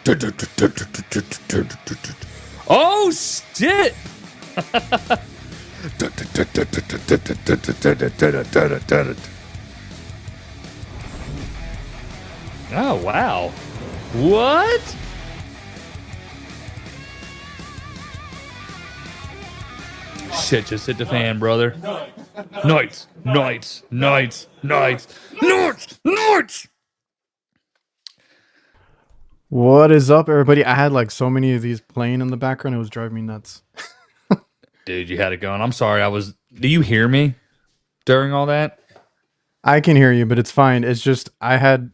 Oh shit! Oh wow! What? Shit just hit the fan, brother. Knights, knights, knights, knights, knights, knights. What is up, everybody? I had like so many of these playing in the background, it was driving me nuts. Dude, you had it going. I'm sorry. Do you hear me during all that? I can hear you, but it's fine. It's just I had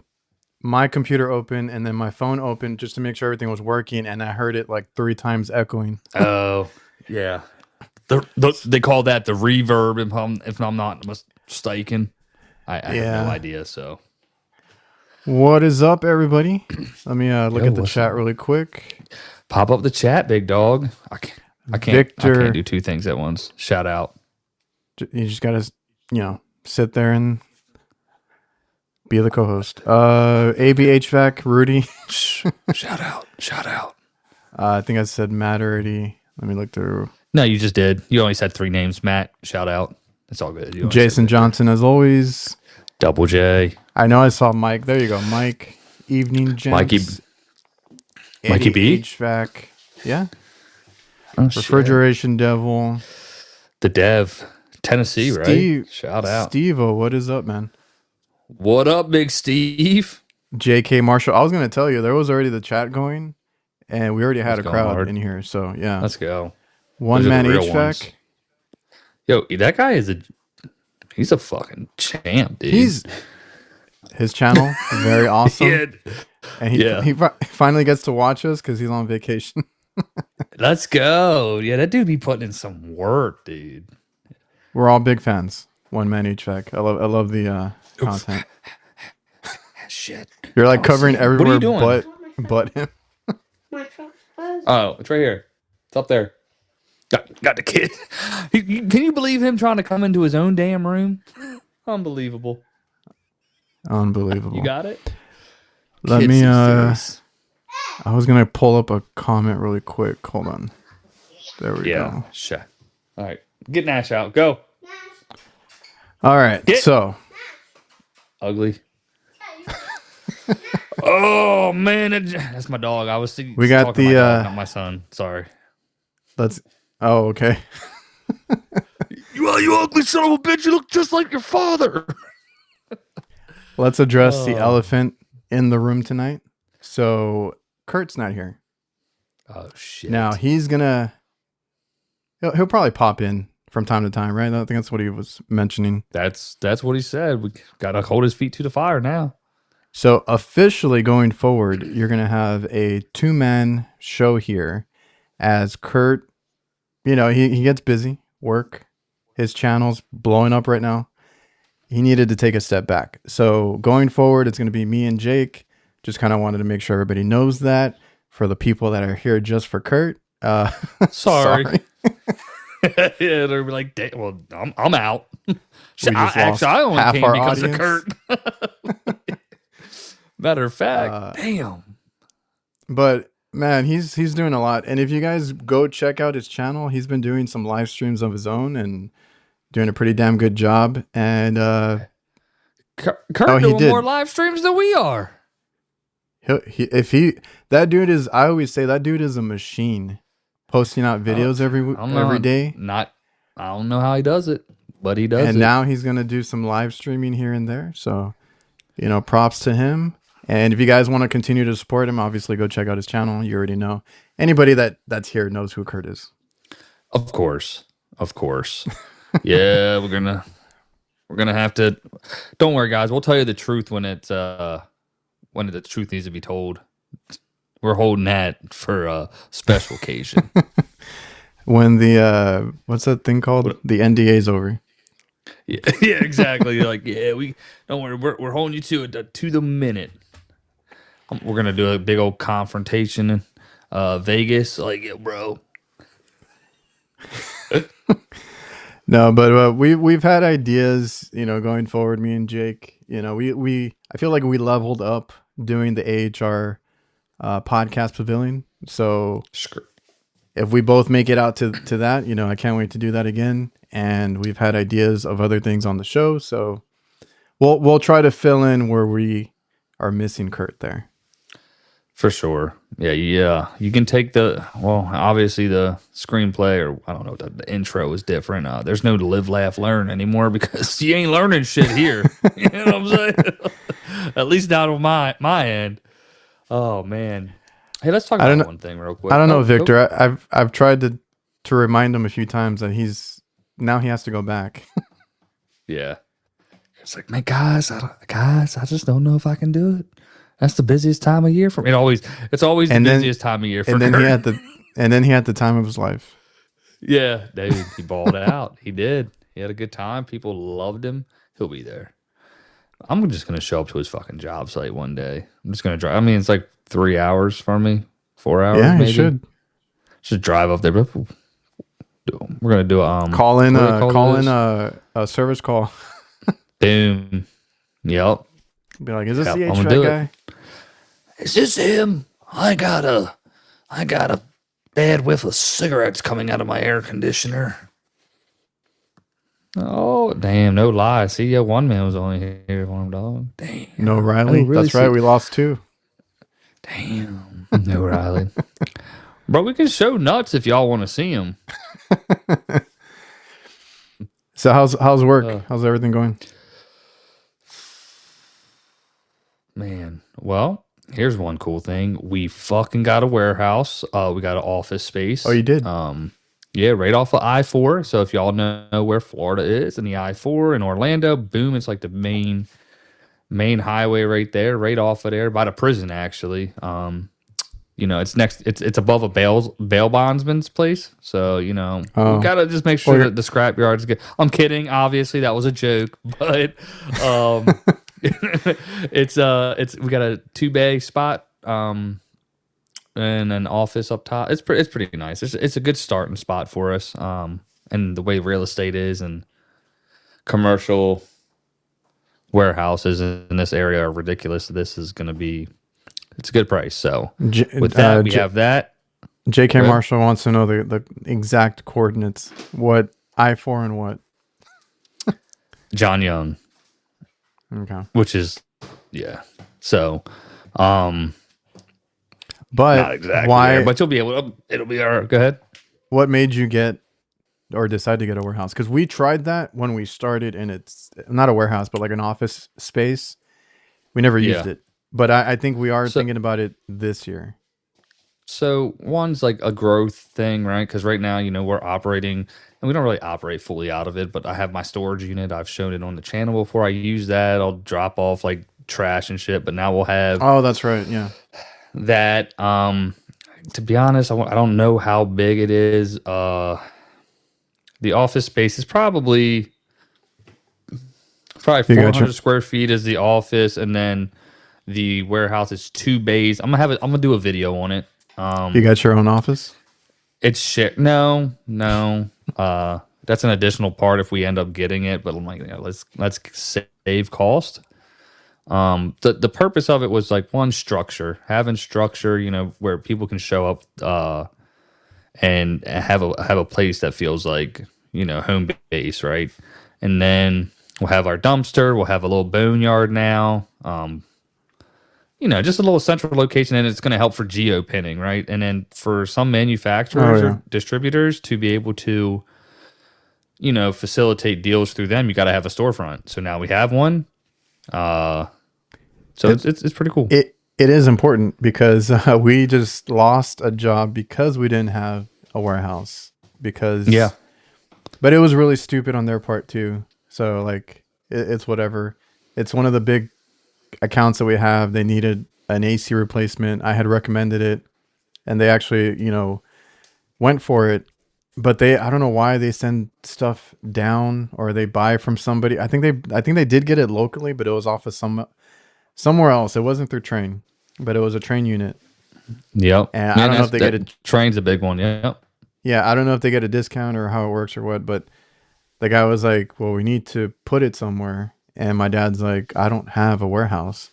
my computer open and then my phone open just to make sure everything was working, and I heard it like 3 times echoing. Oh, yeah. They call that the reverb, if I'm not mistaken. I have no idea, so. What is up, everybody? Let me look at the what's chat up? really quick. Pop up the chat, big dog. I can't do two things at once. Shout out. You just gotta, sit there and be the co-host. AB HVAC, Rudy. Shout out. Shout out. I think I said Matt already. Let me look through. No, you just did. You only said 3 names. Matt, shout out. It's all good. Jason Johnson, as always. Double J. I know I saw Mike. There you go, Mike. Evening gents. Mikey B. HVAC. Yeah. Oh, Refrigeration shit. Devil. The Dev. Tennessee, right? Shout out. Steve-O, what is up, man? What up, Big Steve? JK Marshall. I was going to tell you, there was already the chat going, and we already had a crowd in here. So, yeah. Let's go. One man HVAC. Ones. Yo, that guy he's a fucking champ, dude. His channel, very awesome. Yeah. And he finally gets to watch us because he's on vacation. Let's go. Yeah, that dude be putting in some work, dude. We're all big fans. One man HVAC. I love the content. Shit. You're like covering everywhere what are you doing? but him. Oh, it's right here. It's up there. Got the kid. Can you believe him trying to come into his own damn room? Unbelievable. Unbelievable. You got it? Let me I was gonna pull up a comment really quick. Hold on. There we go. Shit. All right. Get Nash out. Go. All right. So ugly. Oh man, that's my dog. I was we got the my dog, not my son. Sorry. Oh, okay. You ugly son of a bitch! You look just like your father. Let's address the elephant in the room tonight. So Kurt's not here. Oh shit! Now he's gonna. He'll probably pop in from time to time, right? I think that's what he was mentioning. That's what he said. We gotta hold his feet to the fire now. So officially going forward, you're gonna have a 2-man show here, as Kurt. He gets busy, work. His channel's blowing up right now. He needed to take a step back. So going forward, it's going to be me and Jake. Just kind of wanted to make sure everybody knows that for the people that are here just for Kurt. Sorry. Yeah, they'll be like, well, I'm out. I only came because of Kurt. Matter of fact, damn. But man, he's doing a lot. And if you guys go check out his channel, he's been doing some live streams of his own and doing a pretty damn good job. And Kurt doing more live streams than we are. That dude is, I always say that dude is a machine, posting out videos every day. I don't know how he does it, but he does. And now he's gonna do some live streaming here and there. So, props to him. And if you guys want to continue to support him, obviously go check out his channel. You already know. Anybody that's here knows who Kurt is. Of course. Yeah, we're gonna have to. Don't worry, guys. We'll tell you the truth when the truth needs to be told. We're holding that for a special occasion. When the what's that thing called? The NDA's over. Yeah, exactly. You're like, we don't worry. We're holding you to it to the minute. We're gonna do a big old confrontation in Vegas. Like, yeah, bro. No, but we've had ideas, going forward. Me and Jake, I feel like we leveled up doing the AHR podcast pavilion. So Screw. if we both make it out to that, I can't wait to do that again. And we've had ideas of other things on the show, so we'll try to fill in where we are missing Kurt there. For sure. Yeah, yeah. You can take obviously the screenplay, or I don't know, the intro is different. There's no live, laugh, learn anymore because you ain't learning shit here. You know what I'm saying? At least not on my end. Oh man. Hey, let's talk about one thing real quick. I don't know, Victor. I've tried to remind him a few times that he has to go back. Yeah. It's like, man, guys, I just don't know if I can do it. That's the busiest time of year for me. It's always the busiest time of year for me. And then he had the time of his life. Yeah, dude, he balled it out. He did. He had a good time. People loved him. He'll be there. I'm just gonna show up to his fucking job site one day. I'm just gonna drive. I mean, it's like 3 hours from me, 4 hours. Yeah, maybe. you should Just drive up there. We're gonna do call in a service call. Boom. Yep. Be like, is this the HVAC guy? Is this him? I got a bad whiff of cigarettes coming out of my air conditioner. Oh, damn, no lie. See, yeah, one man was only here for him, dog. Damn. No, Riley. Really. That's right. We lost 2. Damn. No, Riley. Bro, we can show nuts if y'all want to see him. So how's work? How's everything going? Man, well, here's one cool thing. We fucking got a warehouse. We got an office space. Oh, you did? Yeah, right off of I-4. So if y'all know where Florida is, and the I-4 in Orlando, boom, it's like the main highway right there, right off of there, by the prison actually. It's next. It's above a bail bondsman's place. So we gotta just make sure that the scrapyard is good. I'm kidding. Obviously, that was a joke, but it's we got a 2-bay spot and an office up top. It's pretty nice. It's a good starting spot for us. And the way real estate is and commercial warehouses in this area are ridiculous. This is going to be it's a good price. So with that, we have that. J.K. Marshall wants to know the exact coordinates. What I-4 and what? John Young. Okay. Which is, yeah. So, but not exactly why? There, but you'll be able to, it'll be our, go ahead. What made you get or decide to get a warehouse? Because we tried that when we started, and it's not a warehouse, but like an office space. We never used it. But I think we are thinking about it this year. So one's like a growth thing, right? Because right now, we're operating, and we don't really operate fully out of it, but I have my storage unit. I've shown it on the channel before. I use that. I'll drop off like trash and shit, but now we'll have... Oh, that's right. Yeah. That, to be honest, I don't know how big it is. The office space is probably 400 square feet is the office, and then the warehouse is 2 bays. I'm gonna do a video on it. You got your own office? It's shit. No. That's an additional part if we end up getting it. But I'm like, let's save cost. The purpose of it was like having structure. Where people can show up and have a place that feels like home base, right? And then we'll have our dumpster. We'll have a little boneyard now. Just a little central location, and it's going to help for geo-pinning, right? And then for some manufacturers or distributors to be able to, facilitate deals through them, you got to have a storefront. So now we have one. So it's pretty cool. It is important because we just lost a job because we didn't have a warehouse. But it was really stupid on their part too. So like it's whatever. It's one of the big accounts that we have. They needed an AC replacement. I had recommended it, and they actually went for it, but I don't know why they send stuff down or they buy from somebody. I think they did get it locally, but it was off of somewhere else. It wasn't through Train, but it was a Train unit. Yep. And I don't know if they get it. Train's a big one. Yep. Yeah, I don't know if they get a discount or how it works or what, but the guy was like, well, we need to put it somewhere. And my dad's like, I don't have a warehouse.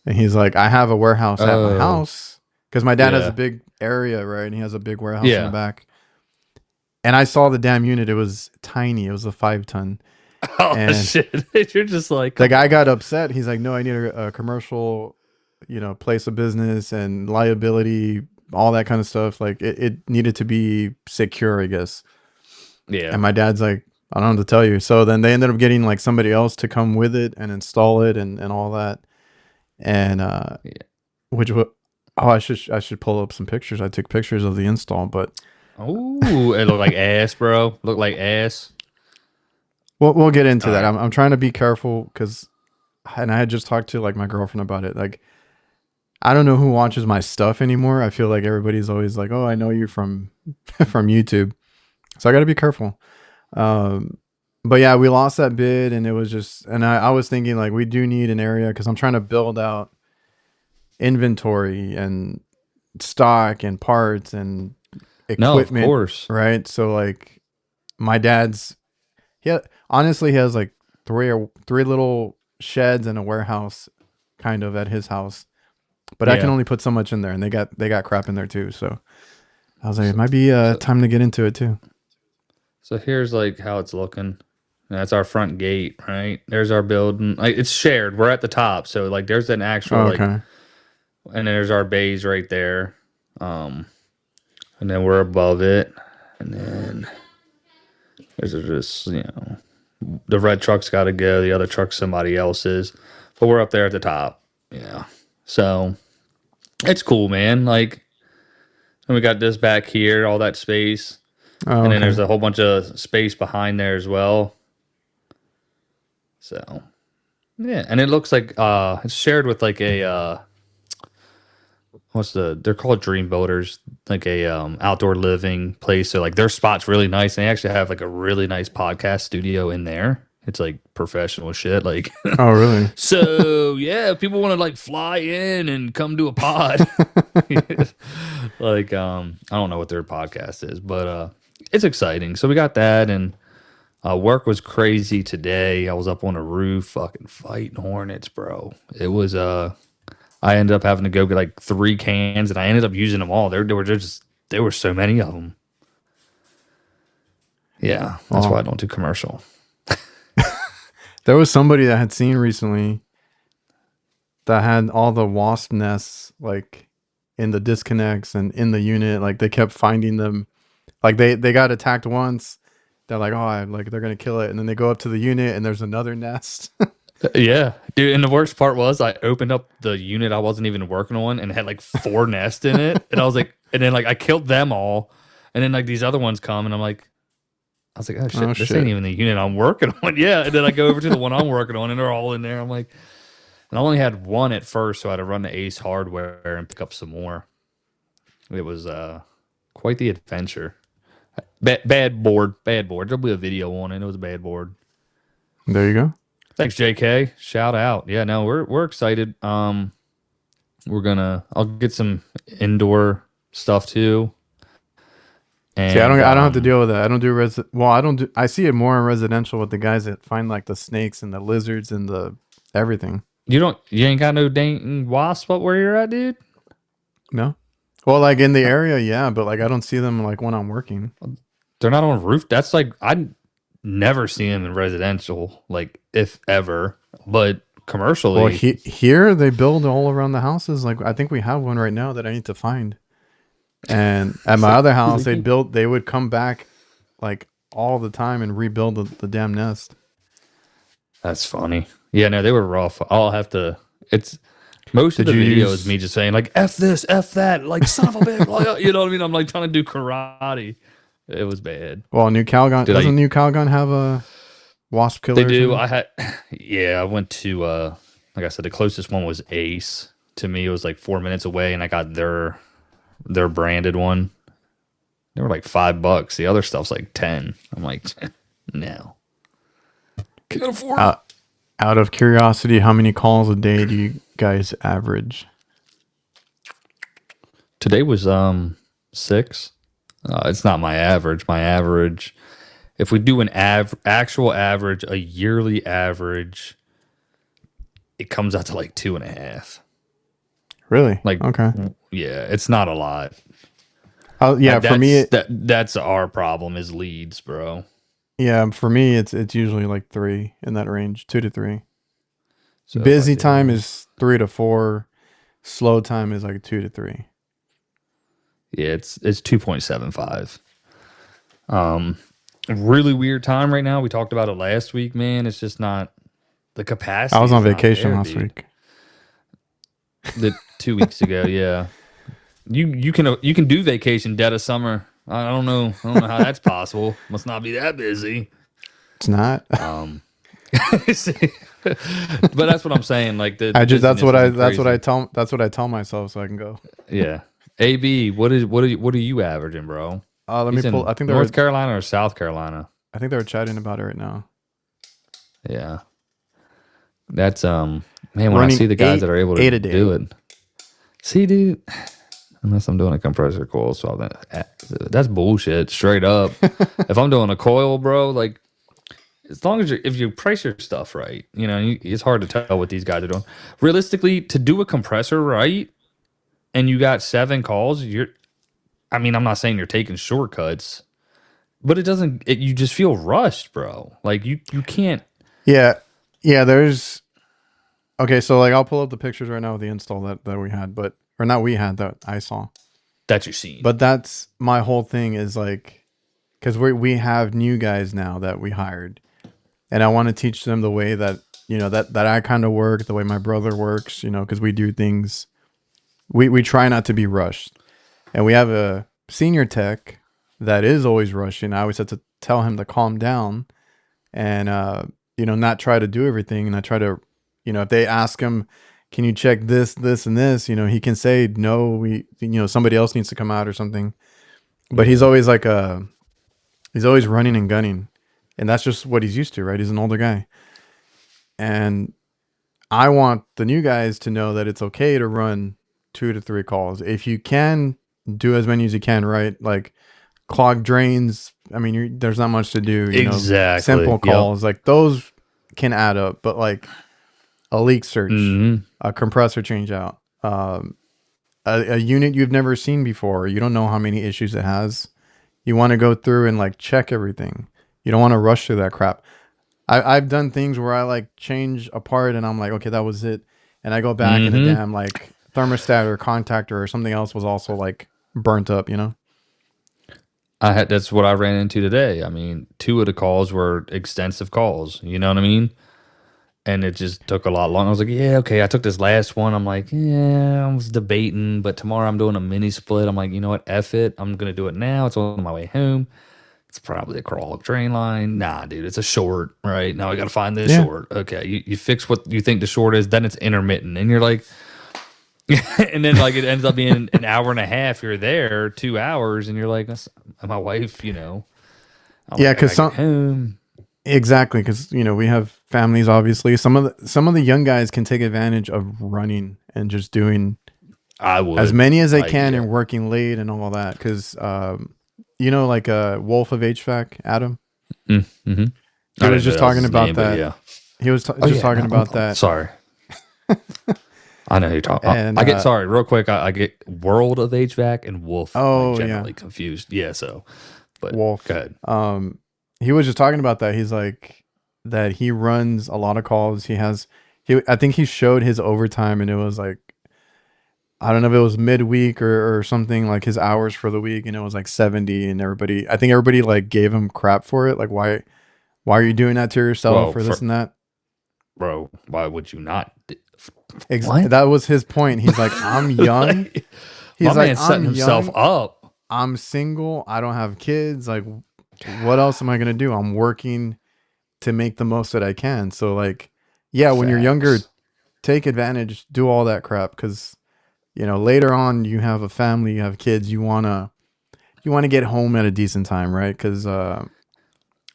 And he's like, I have a warehouse at my house, because my dad has a Yeah. big area, right? And he has a big warehouse in the Yeah. back. And I saw the damn unit. It was tiny. It was a 5 ton. Oh And shit. You're just like, the come guy got on. upset. He's like, no, I need a commercial, place of business and liability, all that kind of stuff. Like it needed to be secure, I guess. Yeah. And my dad's like, I don't know what to tell you. So then they ended up getting like somebody else to come with it and install it and all that. And Yeah. which wa- oh, I should pull up some pictures. I took pictures of the install, but Oh, it looked like ass, bro. Looked like ass. we'll get into All that. right. I'm trying to be careful because, and I had just talked to like my girlfriend about it. Like I don't know who watches my stuff anymore. I feel like everybody's always like, oh, I know you from from YouTube, so I got to be careful. Um, but yeah, we lost that bid, and it was just, and I was thinking like we do need an area because I'm trying to build out inventory and stock and parts and No, of equipment, course. right? So like my dad's, honestly he has like three little sheds and a warehouse kind of at his house, but I can Yeah. only put so much in there, and they got crap in there too. So I was like, it might be So, time to get into it too. so here's like how it's looking. That's our front gate, right? There's our building. Like it's shared. We're at the top, so like there's an actual Oh, like, okay. and then there's our bays right there. Um, and then we're above it, and then there's just the red truck's got to go. The other truck's somebody else's, but we're up there at the top. Yeah. So it's cool, man. Like, and we got this back here, all that space. Oh, And then okay. there's a whole bunch of space behind there as well. So yeah, and it looks like it's shared with like a they're called dream builders, like a outdoor living place. So like their spot's really nice. And they actually have like a really nice podcast studio in there. It's like professional shit. Like Oh, really? so yeah, if people want to like fly in and come do a pod. Like I don't know what their podcast is, but it's exciting. So we got that, and work was crazy today. I was up on a roof fucking fighting hornets, bro. It was I ended up having to go get like 3 cans, and I ended up using them all. There were so many of them. Yeah, that's why I Well, don't do commercial. there was somebody that had seen recently that had all the wasp nests like in the disconnects and in the unit. Like they kept finding them. Like they got attacked once. They're like, oh, like they're gonna kill it, and then they go up to the unit and there's another nest. Yeah, dude. And the worst part was I opened up the unit I wasn't even working on, and it had like 4 nests in it. And I was like, and then like I killed them all. And then like these other ones come, and I was like, oh Oh shit, this ain't shit. even the unit I'm working on. Yeah. And then I go over to the one I'm working on, and they're all in there. I'm like, and I only had one at first, so I had to run to Ace Hardware and pick up some more. It was quite the adventure. Bad board, bad board. There'll be a video on it. It was a bad board. There you go. Thanks, JK. Shout out. Yeah, no, we're excited. I'll get some indoor stuff too. See, I don't And I don't have to deal with that. I don't do well, I don't do I see it more in residential with the guys that find like the snakes and the lizards and the everything. you ain't got no dang wasp up where you're at, dude? No? Well, like in the area, yeah, but like I don't see them like when I'm working. They're not on roof. That's like I never see them in residential, like if ever, but Well, commercially, here they build all around the houses. Like I think we have one right now that I need to find. And at it's my like other house, leaking. they would come back like all the time and rebuild the damn nest. That's funny. Yeah, no, they were rough. I'll have to. It's most of Did the you video is use me just saying like "f this, f that," like son of a bitch. Like, you know what I mean? I'm like trying to do karate. It was bad. well, New Calgon Did doesn't I? New Calgon have a wasp They killer or do. something? I had. Yeah, I went to. Like I said, the closest one was Ace. To me, it was like 4 minutes away, and I got their branded one. They were like $5. The other stuff's like 10. I'm like, no, can't afford it. Out out of curiosity, how many calls a day do you guys average? Today was 6. It's not my average. My average, if we do an actual average, a yearly average, it comes out to like 2.5. Really? Like, Okay. yeah, it's not a lot. Yeah, for me, That's our problem is leads, bro. yeah, for me, it's usually like 3 in that range, 2 to 3. So if I Busy time do, is 3 to 4. Slow time is like 2 to 3. yeah, it's 2.75. Um, really weird time right now. We talked about it last week, man. It's just not the I capacity was is on not vacation there, last dude. week. The 2 weeks ago, yeah. You can do vacation dead of summer. I don't know. I don't know how that's possible. Must not be that busy. It's not. Um, but that's what I'm saying. Like the I just busyness isn't crazy. that's what I tell myself so I can go. Yeah. AB, what are you averaging, bro? Let me He's pull. in North Carolina or South Carolina? I think they were chatting about it right now. Yeah. That's man, when I Running see the guys eight that are able to eight a do day. it. See, dude, unless I'm doing a compressor coil, so that's bullshit, straight up. If I'm doing a coil, bro, like as long as if you price your stuff right, it's hard to tell what these guys are doing. Realistically, to do a compressor right, and you got 7 calls, I mean, I'm not saying you're taking shortcuts, but it doesn't. You just feel rushed, bro. Like you can't. Yeah, yeah. There's okay. So like, I'll pull up the pictures right now of the install that we had, but or not we had that I saw. That you're seeing. But that's my whole thing is like, because we have new guys now that we hired, and I want to teach them the way that that I kind of work, the way my brother works. Because we do things. We try not to be rushed, and we have a senior tech that is always rushing. I always have to tell him to calm down and not try to do everything, and I try to if they ask him, can you check this and this, he can say no, somebody else needs to come out or something, but he's Yeah. always like he's always running and gunning, and that's just what he's used to, right? He's an older guy, and I want the new guys to know that it's okay to run 2 to 3 calls if you can, do as many as you can, right? Like clogged drains. I mean, there's not much to do. Simple Exactly. Yep. calls like those can add up, but like a leak search, Hmm. a compressor change out, a unit you've never seen before. You don't know how many issues it has. You want to go through and like check everything. You don't want to rush through that crap. I've done things where I like change a part and I'm like, okay, that was it. And I go back and the Hmm. damn like thermostat or contactor or something else was also like burnt up. That's what I ran into today. I mean, 2 of the calls were extensive calls. You know what I mean? And it just took a lot long. I was like, yeah, okay. I took this last one. I'm like, yeah, I was debating, but tomorrow I'm doing a mini split. I'm like, you know what? F it. I'm gonna do it now. It's on my way home. It's probably a crawl up drain line. Nah, dude, it's a short. Right now, I got to find this Yeah. short. Okay, you fix what you think the short is, then it's intermittent, and you're like, and then like it ends up being an hour and a half. You're there 2 hours, and you're like, my wife. I'm Yeah. like, I Cause gotta get home. exactly. Cause we have families, obviously. Some of the young guys can take advantage of running and just doing I as would many as they like, can yeah. and working late and all that. Cause, like Wolf of HVAC, Adam, Mm-hmm. he I was didn't know just that was talking his about name, but that. yeah. He was Oh just yeah, talking no, about I'm that. sorry. I know who you're talking. And, I get sorry, real quick. I get World of HVAC and Wolf like oh yeah, generally confused. Yeah, so but go Wolf. ahead. He was just talking about that. He's like that he runs a lot of calls. I think he showed his overtime and it was like, I don't know if it was midweek or something, like his hours for the week, and it was like 70, and I think everybody like gave him crap for it. Like, why are you doing that to yourself Well, or this and that? bro, why would you not? What? That was his point. He's like, I'm young. Like, my He's like, man's setting I'm himself young. up. I'm single. I don't have kids. Like, what else am I gonna do? I'm working to make the most that I can. So like, yeah, when you're younger, Facts. take advantage, do all that crap, because later on you have a family, you have kids, you wanna get home at a decent time, right? Because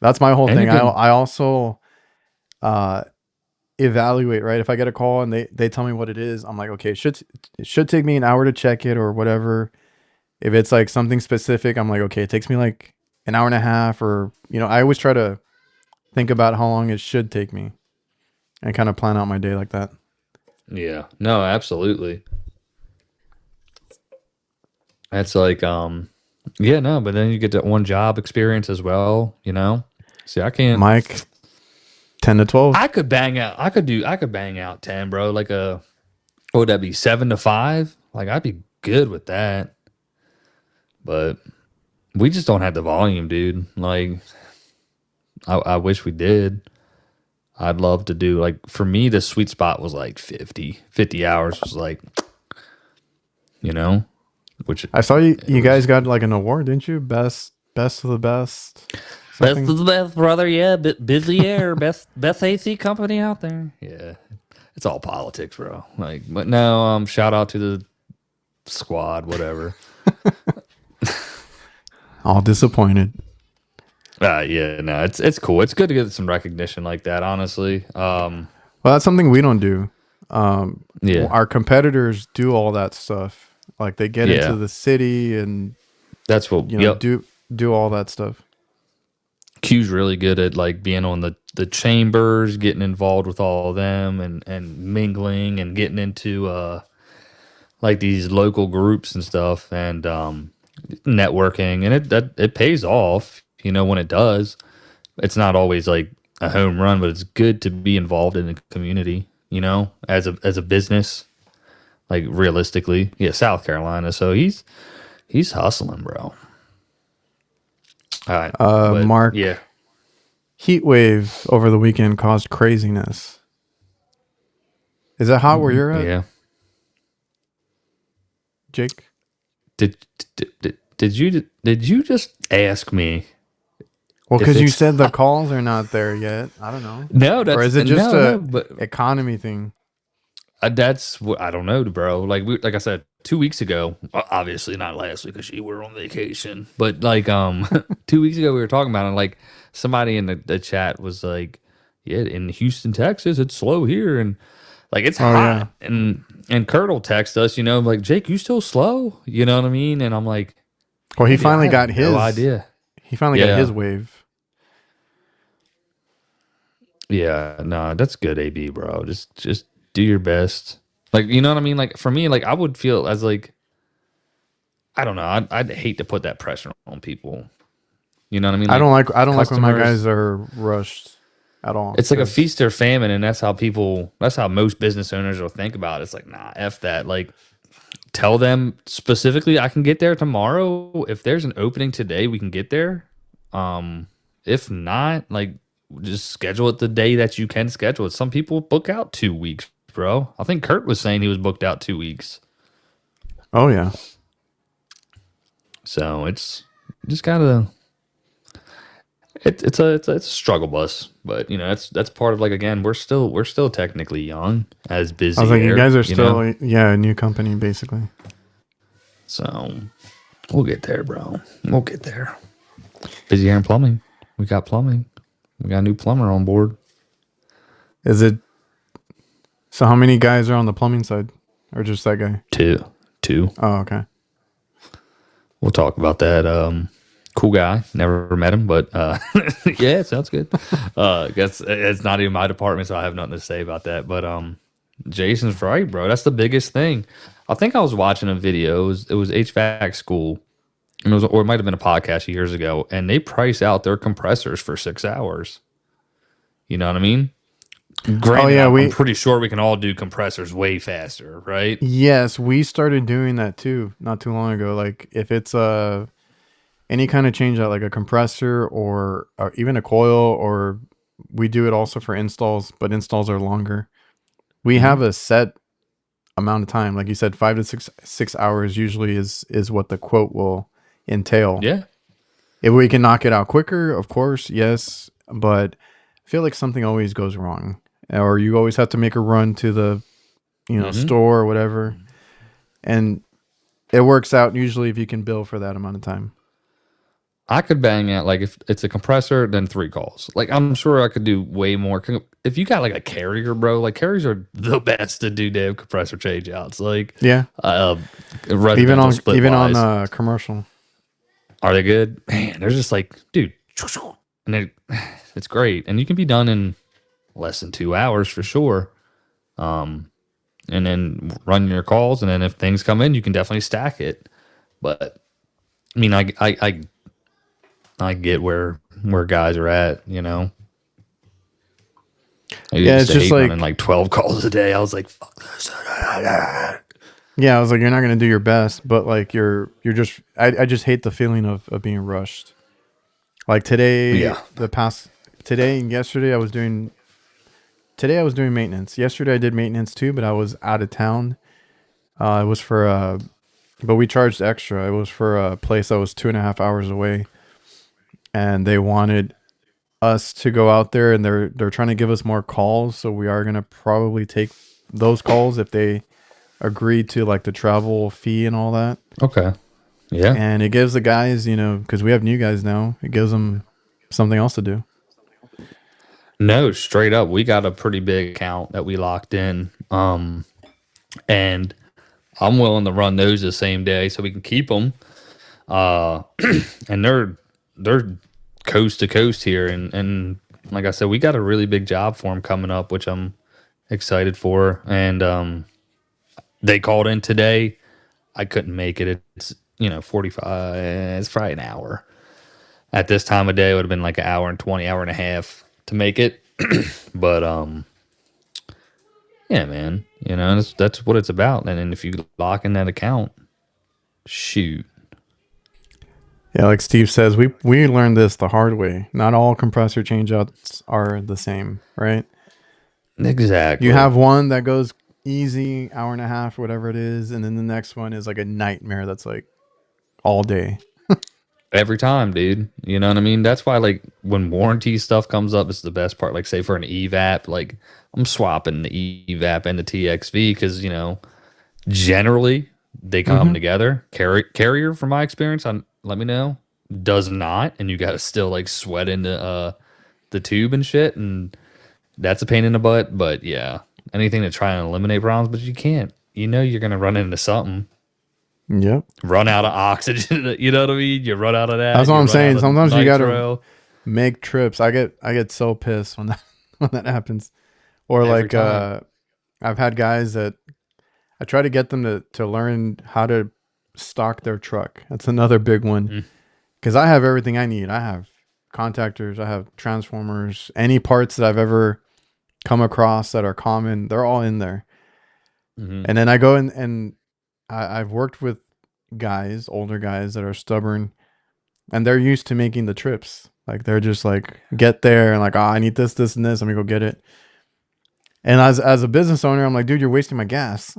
that's my whole And thing. you're getting I also uh, evaluate, right? If I get a call and they tell me what it is, I'm like, okay, it should take me an hour to check it or whatever. If it's like something specific, I'm like, okay, it takes me like an hour and a half, or I always try to think about how long it should take me and kind of plan out my day like that. yeah. No, absolutely. It's like, yeah, no, but then you get that one job experience as well, you know? See, I can't, Mike, 10 to 12. I could bang out 10, bro. Like what would that be, 7 to 5? Like, I'd be good with that. But we just don't have the volume, dude. Like, I wish we did. I'd love to do, like, for me, the sweet spot was like 50 hours was like, you know, which I saw it you was guys got like an award, didn't you? Best of the best. best Something. of the best, brother. Yeah, busy air, best AC company out there. Yeah, it's all politics, bro. Like, but no, shout out to the squad, whatever. All disappointed. Yeah, no, it's cool. It's good to get some recognition like that, honestly. Well, that's something we don't do. Yeah, Our competitors do all that stuff. Like they get into yeah, the city and that's what. you know Yep, do all that stuff. Q's really good at like being on the chambers, getting involved with all of them, and mingling and getting into like these local groups and stuff, and networking, and it pays off. You know, when it does, it's not always like a home run, but it's good to be involved in the community. You know, as a business, like realistically, yeah, South Carolina. So he's hustling, bro. All right, but Mark, yeah, heat wave over the weekend caused craziness. Is it hot where you're at, yeah. Jake? Did you just ask me Well, if because you it's said the calls are not there yet. I don't know. no? Or That's is it just no, a but economy thing? that's what I don't know, bro. Like I said 2 weeks ago, obviously not last week because you were on vacation, but like 2 weeks ago we were talking about it. Like somebody in the chat was like, "Yeah, in Houston, Texas, it's slow here, and like it's Oh yeah. hot." And Kurt will text us, you know, like, "Jake, you still slow?" You know what I mean? And I'm like, Well, "Yeah, dude, I have no idea." He finally got his Yeah, wave. yeah, no, that's good, AB, bro. Just do your best. Like, you know what I mean? Like for me, like I would feel as like I don't know. I'd hate to put that pressure on people. You know what I mean? Like I don't like when my customers, guys are rushed at all. it's like a Because feast or famine, and that's how most business owners will think about it. It's like, nah, F that. Like, tell them specifically, I can get there tomorrow. If there's an opening today, we can get there. If not, like, just schedule it the day that you can schedule it. Some people book out 2 weeks, bro. I think Kurt was saying he was booked out 2 weeks. oh yeah, So it's just gotta it's a struggle bus, but you know that's part of like again we're still technically young as I was busy like, you air, guys are you know. still a new company basically. So we'll get there, bro. We'll get there. Busy air and plumbing. We got plumbing. We got a new plumber on board. Is it so? How many guys are on the plumbing side, or just that guy? Two, two. Oh okay. We'll talk about that. Cool guy. Never met him, but yeah, it sounds good. Guess it's not even my department, so I have nothing to say about that. But Jason's right, bro. That's the biggest thing. I think I was watching a video. It was HVAC school, and or it might have been a podcast years ago, and they price out their compressors for 6 hours. You know what I mean? Oh Granted, yeah, I'm we pretty sure we can all do compressors way faster, right? yes we started doing that too not too long ago. Like if it's any kind of change out, like a compressor or even a coil, or we do it also for installs, but installs are longer. We Hmm. have a set amount of time, like you said, 5 to 6 hours usually is what the quote will entail. Yeah. If we can knock it out quicker, of course, yes, but I feel like something always goes wrong, or you always have to make a run to the Hmm. store or whatever, and it works out usually if you can bill for that amount of time. I could bang out like if it's a compressor, then 3 calls. Like I'm sure I could do way more. If you got like a carrier, bro, like carriers are the best to do damn compressor change outs. Like Yeah, uh, residential split even on wise, commercial. are they good? Man, they're just like, dude, and it's great, and you can be done in less than 2 hours for sure. Um, and then run your calls, and then if things come in, you can definitely stack it. But I mean, I get where guys are at. You know, I Yeah, used it's to just hate running like, like 12 calls a day. I was like, fuck this. yeah, I was like, you're not gonna do your best, but like you're just I just hate the feeling of being rushed. Like Yeah. today and yesterday I was doing maintenance. Yesterday I did maintenance too, but I was out of town. It was for but we charged extra. It was for a place that was 2.5 hours away, and they wanted us to go out there, and they're trying to give us more calls. So we are gonna probably take those calls if they agree to like the travel fee and all that. Okay. Yeah. And it gives the guys, because we have new guys now, it gives them something else to do. No, straight up, we got a pretty big account that we locked in. And I'm willing to run those the same day so we can keep them. Uh, and they're coast to coast here, and like I said, we got a really big job for them coming up, which I'm excited for. And they called in today. I couldn't make it. It's 45. It's probably an hour. At this time of day, it would have been like an hour and 20, hour and a half to make it. But yeah, man, that's what it's about. And then if you lock in that account, shoot. Yeah, like Steve says, we learned this the hard way. Not all compressor changeouts are the same, right? You Exactly. have one that goes easy, hour and a half, whatever it is, and then the next one is like a nightmare that's like all day. Every time, dude. You know what I mean? That's why, like, when warranty stuff comes up, it's the best part. Like, say for an evap, like, I'm swapping the evap and the TXV because, generally they come Mm-hmm. together. Carrier, from my experience, let me know, does not. And you got to still, like, sweat into the tube and shit. And that's a pain in the butt. But yeah, anything to try and eliminate problems, but you can't. You're going to run into something. Yep. Run out of oxygen. You know what I mean? You run out of That's that. what You I'm run out saying. of Sometimes you gotta nitro make trips. I get so pissed when that when that happens. Or every like time. I've had guys that I try to get them to learn how to stock their truck. That's another big one Mm, because I have everything I need. I have contactors, I have transformers, any parts that I've ever come across that are common, they're all in there. mhm. And then I go in and I've worked with guys, older guys that are stubborn, and they're used to making the trips. Like they're just like get there and like, oh, I need this, this, and this. Let me go get it. And as a business owner, I'm like, dude, you're wasting my gas.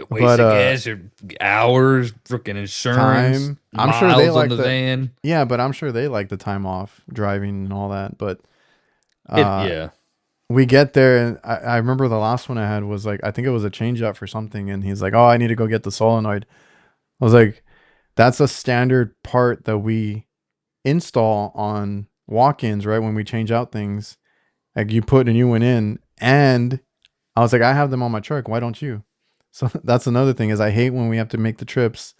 But Wasted gas, your hours, freaking insurance, time. I'm sure they miles on like the the van. yeah, but I'm sure they like the time off driving and all that. But uh Yeah. we get there and I remember the last one I had was like I think it was a change up for something and he's like, oh, I need to go get the solenoid. I was like, that's a standard part that we install on walk-ins, right? When we change out things. Like you put a new one in and I was like, I have them on my truck. Why don't you? So that's another thing is I hate when we have to make the trips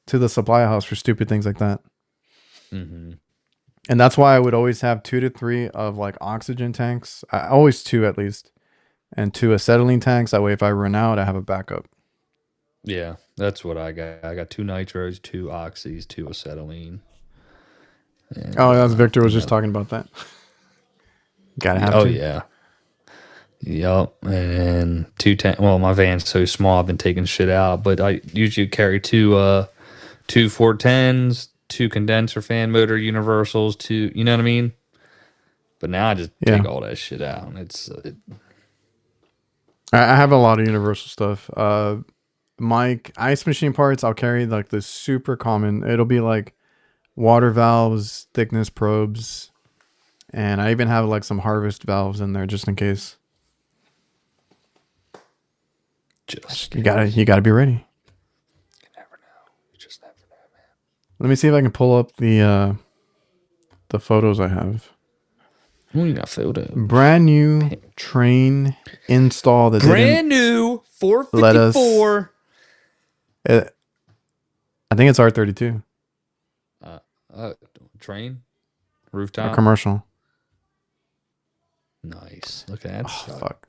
to the supply house for stupid things like that. Hmm. And that's why I would always have 2 to 3 of like oxygen tanks. Always two at least. And two acetylene tanks. That way if I run out, I have a backup. Yeah, that's what I got. I got two nitros, two oxys, two acetylene, and Oh, that's Victor was just talking about that. Gotta have oh two. yeah, yep, and two tank. Well, my van's so small, I've been taking shit out, but I usually carry two 410s, two condenser fan motor universals, two. You know what I mean? But now I just take Yeah. all that shit out, and I have a lot of universal stuff. My ice machine parts, I'll carry like the super common. It'll be like water valves, thickness probes, and I even have like some harvest valves in there just in case. just You in gotta case. you gotta be ready. You never know. You just never know. Let me see if I can pull up the photos I have. We got photos. Brand new train install that didn't Brand new let us. 454. Uh, I think it's R32 Uh, Train or rooftop. commercial. Nice. Look at that Oh suck. fuck.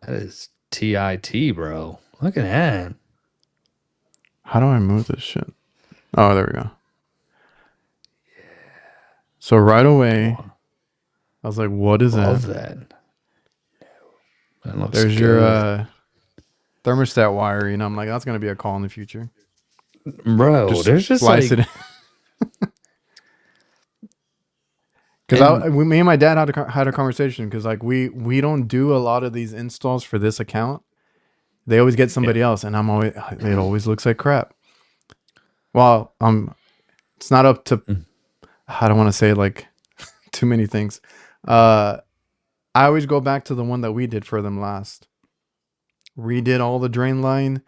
That is TIT, bro. Look at that. How do I move this shit? Oh, there we go. So right away, Boy, I was like, what is that? love that. That looks There's your good. thermostat wire. You know, I'm like, that's going to be a call in the future. Bro, Just there's just splice like it in. Because and me and my dad had a conversation because like we don't do a lot of these installs for this account. They always get yeah. somebody else, and it always looks like crap. Well, it's not up to, Mm. I don't want to say like too many things. Uh, I always go back to the one that we did for them last. Redid all the drain line,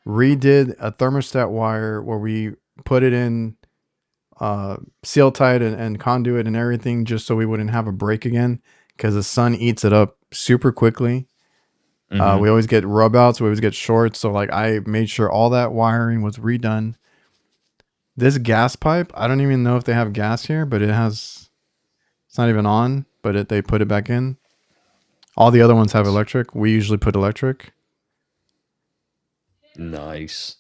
redid a thermostat wire where we put it in seal tight and conduit and everything just so we wouldn't have a break again because the sun eats it up super quickly. Mm-hmm. We always get rub outs, we always get shorts. So like I made sure all that wiring was redone. This gas pipe, I don't even know if they have gas here, but it's not even on, but they put it back in. All the other ones have electric. We usually put electric. Nice.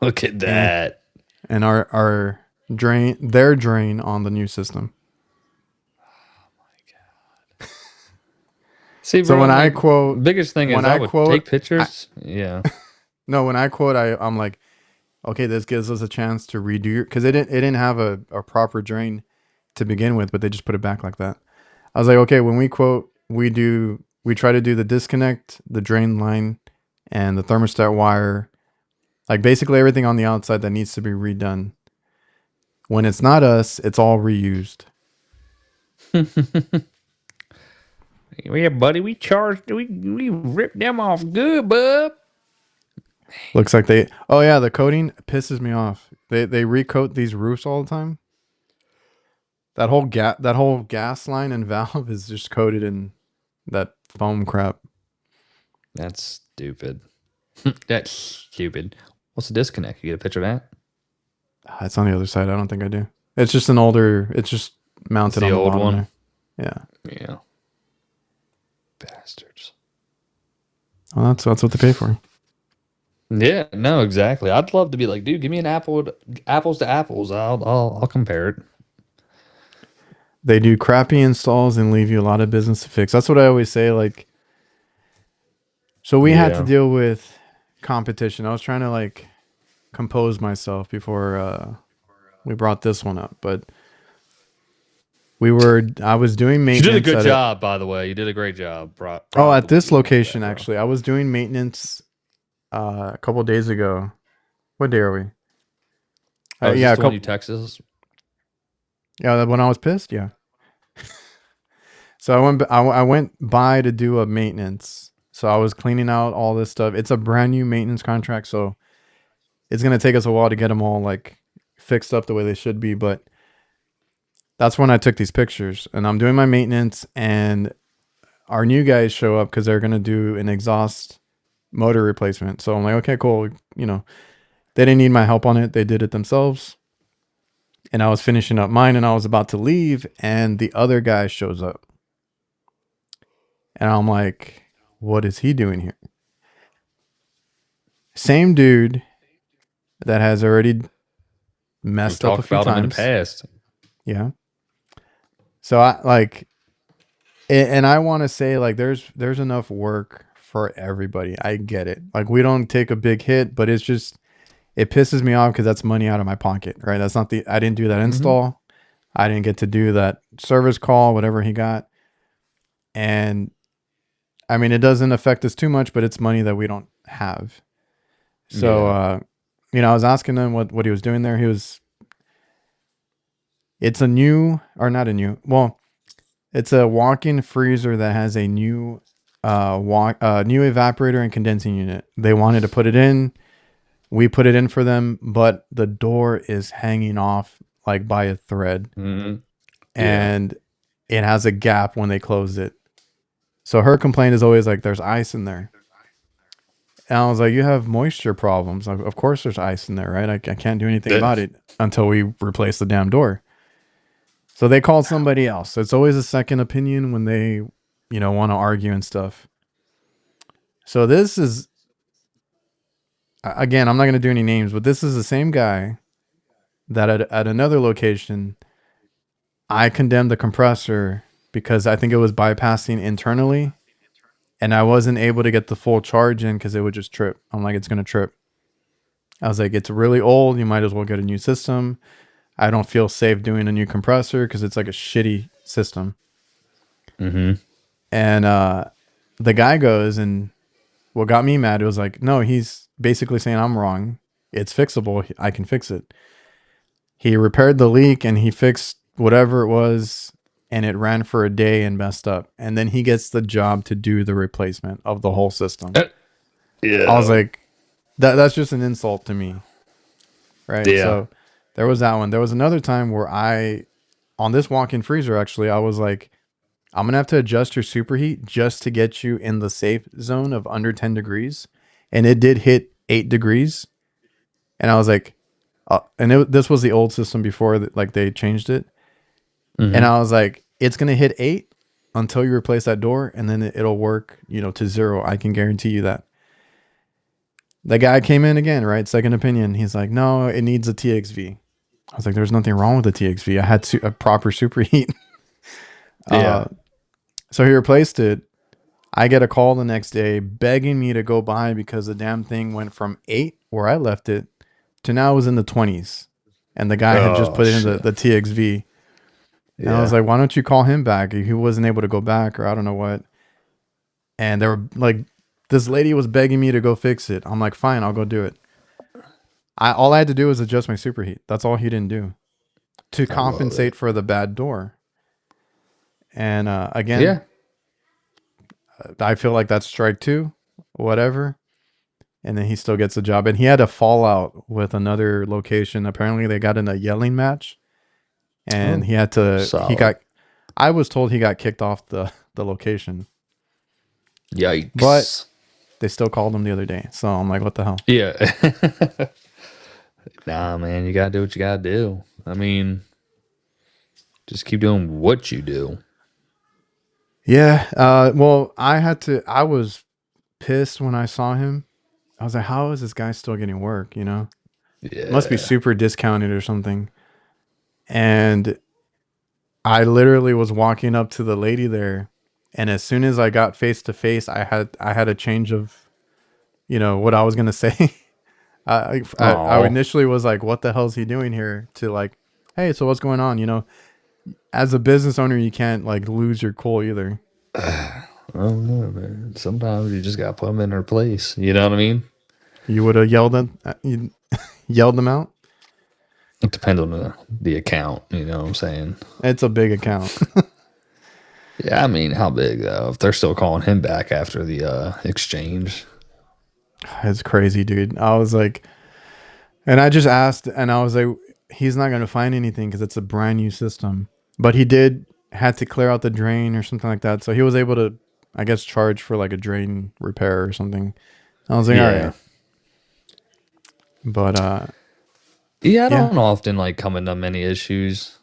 Look at And that. and our their drain on the new system. See, So bro, like biggest thing is I would take I pictures. Yeah. no, when I quote, I'm like, okay, this gives us a chance to redo your, because it didn't have a proper drain to begin with, but they just put it back like that. I was like, okay, when we quote, we try to do the disconnect, the drain line, and the thermostat wire, like basically everything on the outside that needs to be redone. When it's not us, it's all reused. Yeah, buddy, we charged we ripped them off good, bub. Looks like they, oh yeah, the coating pisses me off. They recoat these roofs all the time. That whole gas line and valve is just coated in that foam crap. That's stupid. That's stupid. What's the disconnect? You get a picture of that? It's on the other side. I don't think I do. It's just an older. It's just It's mounted the on the old bottom one. there. Yeah. Yeah. Bastards. Well, that's what they pay for. Yeah, no, exactly. I'd love to be like, dude, give me an apples to apples. I'll compare it. They do crappy installs and leave you a lot of business to fix. That's what I always say. Like, so we had to Yeah. deal with competition. I was trying to like compose myself before we brought this one up, but I was doing You did a maintenance good at a, job, by the way. You did a great job. oh, at Props to this you about location that, bro. actually. I was doing maintenance a couple days ago. What day are we? Oh, is Yeah, this a the one you couple. Texas? Yeah, when I was pissed. Yeah. So I went by to do a maintenance. So I was cleaning out all this stuff. It's a brand new maintenance contract, so it's gonna take us a while to get them all like fixed up the way they should be. But that's when I took these pictures, and I'm doing my maintenance, and our new guys show up because they're gonna do an exhaust motor replacement. So I'm like, okay, cool. You know, they didn't need my help on it; they did it themselves. And I was finishing up mine, and I was about to leave, and the other guy shows up, and I'm like, what is he doing here? Same dude that has already We've messed up a talked few about them in the times. past. Yeah. So I like, and I want to say like there's enough work for everybody. I get it. Like we don't take a big hit, but it's just it pisses me off because that's money out of my pocket, right? That's not the I didn't do that Hmm. install. I didn't get to do that service call, whatever he got. And I mean, it doesn't affect us too much, but it's money that we don't have. So, Yeah. I was asking him what he was doing there. It's a new, or not a new, well, it's a walk-in freezer that has a new, new evaporator and condensing unit. They wanted to put it in. We put it in for them, but the door is hanging off like by a thread, Hmm. Yeah. and it has a gap when they close it. So her complaint is always like, "There's ice in there." And I was like, you have moisture problems. Like, of course there's ice in there, right? I can't do anything about That- it until we replace the damn door. So they called somebody else. It's always a second opinion when they, want to argue and stuff. So this is, again, I'm not going to do any names, but this is the same guy that at another location, I condemned the compressor because I think it was bypassing internally and I wasn't able to get the full charge in because it would just trip. I'm like, it's going to trip. I was like, it's really old. You might as well get a new system. I don't feel safe doing a new compressor because it's like a shitty system. Mm-hmm. And the guy goes, and what got me mad, it was like, no, he's basically saying I'm wrong. It's fixable. I can fix it. He repaired the leak and he fixed whatever it was, and it ran for a day and messed up. And then he gets the job to do the replacement of the whole system. I was Yeah. like, that's just an insult to me. Right. Yeah. So there was that one. There was another time where on this walk-in freezer, actually, I was like, I'm going to have to adjust your superheat just to get you in the safe zone of under 10 degrees. And it did hit 8 degrees. And I was like, this was the old system before that, like they changed it. And Mm-hmm. I was like, it's going to hit 8 until you replace that door. And then it'll work, to 0. I can guarantee you that. The guy came in again, right? Second opinion. He's like, no, it needs a TXV. I was like, there's nothing wrong with the TXV. I had a proper superheat. Yeah. uh, so he replaced it. I get a call the next day begging me to go by because the damn thing went from 8 where I left it to now it was in the 20s. And the guy had just Oh put in shit. the TXV. And I was Yeah. like, why don't you call him back? He wasn't able to go back or I don't know what. And they were like, this lady was begging me to go fix it. I'm like, fine, I'll go do it. All I had to do was adjust my superheat. That's all he didn't do to I love compensate it. for the bad door. And again, Yeah. I feel like that's strike 2, whatever. And then he still gets the job. And he had a fallout with another location. Apparently, they got in a yelling match, and Oh, he had to. He solid. got. I was told he got kicked off the location, but Yikes. they still called him the other day. So I'm like, what the hell? Yeah. Nah, man, you gotta do what you gotta do. I mean, just keep doing what you do. Yeah. Well, I had to. I was pissed when I saw him. I was like, how is this guy still getting work? Must be Yeah. super discounted or something. And I literally was walking up to the lady there, and as soon as I got face to face, I had a change of what I was gonna say. I Oh. initially was like, "What the hell is he doing here?" To like, "Hey, so what's going on?" As a business owner, you can't like lose your cool either. I don't know, man. Sometimes you just gotta put them in their place. You know what I mean? You would have you yelled them out. It depends on the account. You know what I'm saying? It's a big account. Yeah, I mean, how big though? If they're still calling him back after the exchange. It's crazy, dude. I was like, and I just asked, and I was like, he's not gonna find anything because it's a brand new system. But he did had to clear out the drain or something like that, so he was able to, I guess, charge for like a drain repair or something. I was like, all Yeah. right, but Yeah, I yeah, don't often like come into many issues.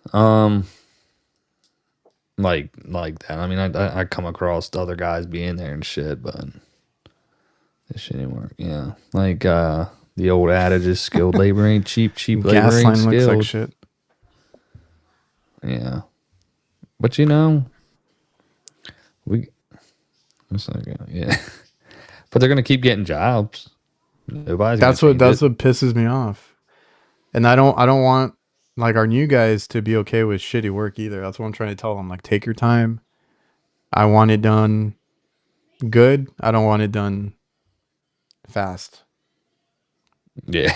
Like that. I mean, I come across other guys being there and shit, but this shit didn't work. Yeah, like the old adage is skilled labor ain't cheap. Cheap labor gas ain't line looks like skilled. shit. Yeah, but we. It's like, yeah, but they're gonna keep getting jobs. Nobody's gonna change That's it. what pisses me off, and I don't want like our new guys to be okay with shitty work either. That's what I'm trying to tell them. Like, take your time. I want it done good. I don't want it done fast. Yeah.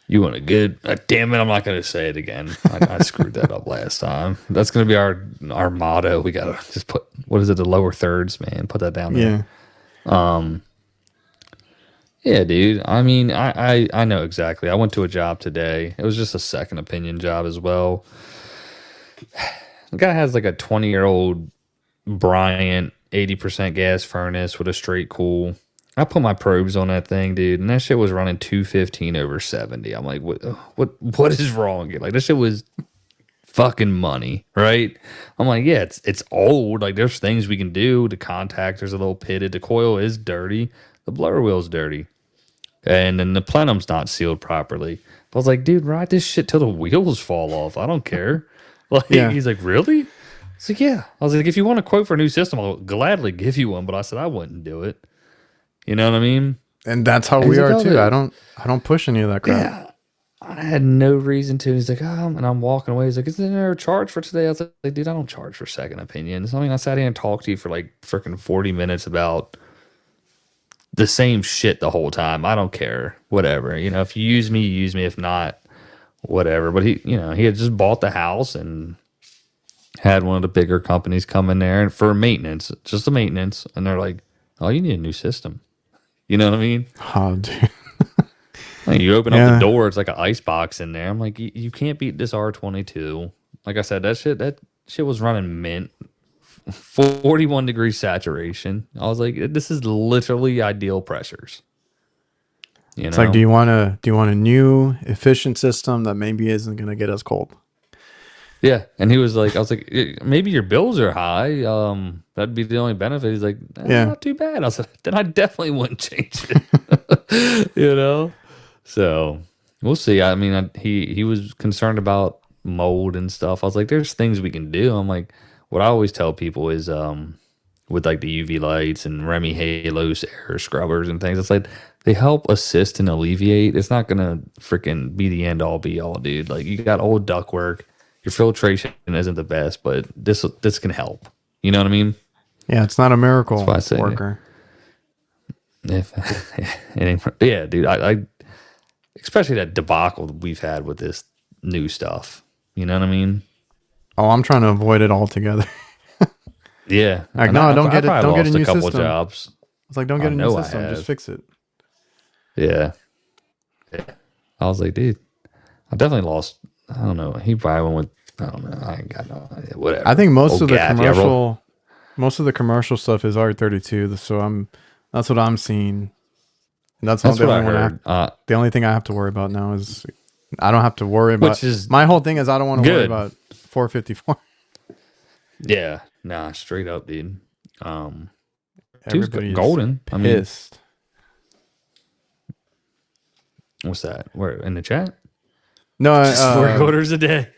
You want a good? Damn it! I'm not gonna say it again. I screwed that up last time. That's gonna be our motto. We gotta just put what is it? The lower thirds, man. Put that down there. Yeah. Yeah, dude. I mean, I know exactly. I went to a job today. It was just a second opinion job as well. The guy has like a 20-year-old Bryant 80% gas furnace with a straight cool. I put my probes on that thing, dude, and that shit was running 215 over 70. I'm like, what is wrong? Like that shit was fucking money, right? I'm like, yeah, it's old. Like there's things we can do. The contactor's a little pitted. The coil is dirty. the blower wheel's dirty, and then the plenum's not sealed properly. I was like, dude, ride this shit till the wheels fall off. I don't care. Like, Yeah. he's like, really? It's like, yeah. I was like, if you want a quote for a new system, I'll gladly give you one. But I said I wouldn't do it. You know what I mean? And that's how And he's we like, are oh, too. I don't push any of that crap. yeah. I had no reason to. He's like, and I'm walking away. He's like, is there a charge for today? I was like, dude, I don't charge for second opinions. I mean, I sat here and talked to you for like freaking 40 minutes about the same shit the whole time. I don't care. Whatever. You know, if you use me, you use me. If not, whatever. But he had just bought the house and had one of the bigger companies come in there and for maintenance, just the maintenance. And they're like, oh, you need a new system. You know what I mean? Oh, dude. Like you open up the door, it's like an ice box in there. I'm like, you can't beat this R22. Like I said, that shit was running mint, 41 degrees saturation. I was like, this is literally ideal pressures. It's like, do you want a new efficient system that maybe isn't gonna get us cold? Yeah, and he was like, I was like, maybe your bills are high. That'd be the only benefit. He's like, Yeah. not too bad. I said, then I definitely wouldn't change it. You know. So we'll see. I mean, he was concerned about mold and stuff. I was like, there's things we can do. I'm like, what I always tell people is, with like the UV lights and Remy Halos air scrubbers and things, it's like they help assist and alleviate. It's not gonna freaking be the end all be all, dude. Like you got old ductwork, your filtration isn't the best, but this can help. You know what I mean? Yeah, it's not a miracle That's why I say worker. If yeah, dude, I especially that debacle that we've had with this new stuff. You know what I mean? Oh, I'm trying to avoid it altogether. Yeah. Like, no, don't get a new couple system. Jobs. It's like, don't get a new system. Just fix it. Yeah. I was like, dude, I definitely lost. I don't know. He probably went with, I don't know. I ain't got no idea. Whatever. I think most of the commercial stuff is R32. So that's what I'm seeing. And that's what I only heard. the only thing I have to worry about now is I don't have to worry about. Which is my whole thing is I don't want to worry about 454. Yeah, nah, straight up, dude. Everybody's golden. Pissed. What's that? Where in the chat? No, just 4 quarters a day.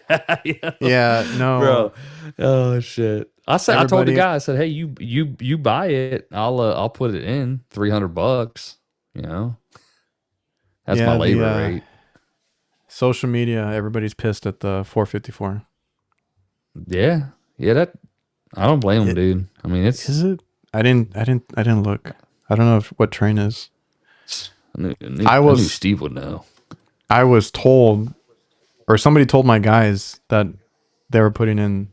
Yeah, no, bro. Oh shit. I told the guy. I said, hey, you buy it. I'll put it in $300. You know, that's my labor rate. Social media, everybody's pissed at the 454. Yeah. That I don't blame him, dude. I mean, is it? I didn't look. I don't know what train is. I knew Steve would know. I was told, or somebody told my guys that they were putting in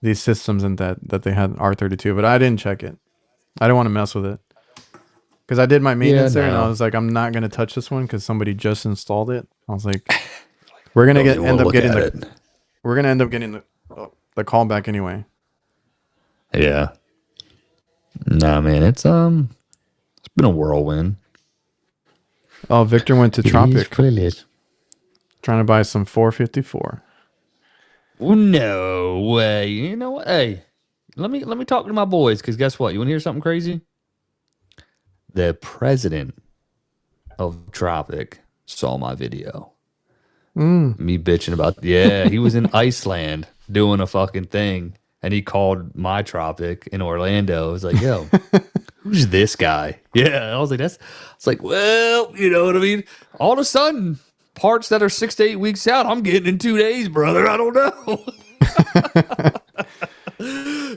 these systems and that they had R32, but I didn't check it. I didn't want to mess with it because I did my maintenance there, and I was like, I'm not gonna touch this one because somebody just installed it. I was like, we're gonna end up getting the call back anyway. Yeah. Nah, man, it's been a whirlwind. Oh, Victor went to Tropic. Trying to buy some 454. No way. You know what? Hey, let me talk to my boys, because guess what? You want to hear something crazy? The president of Tropic saw my video. Me bitching about, he was in Iceland doing a fucking thing, and he called my Tropic in Orlando. I was like, yo, who's this guy? Yeah, I was like, well, you know what I mean? All of a sudden, parts that are 6 to 8 weeks out, I'm getting in 2 days, brother. I don't know.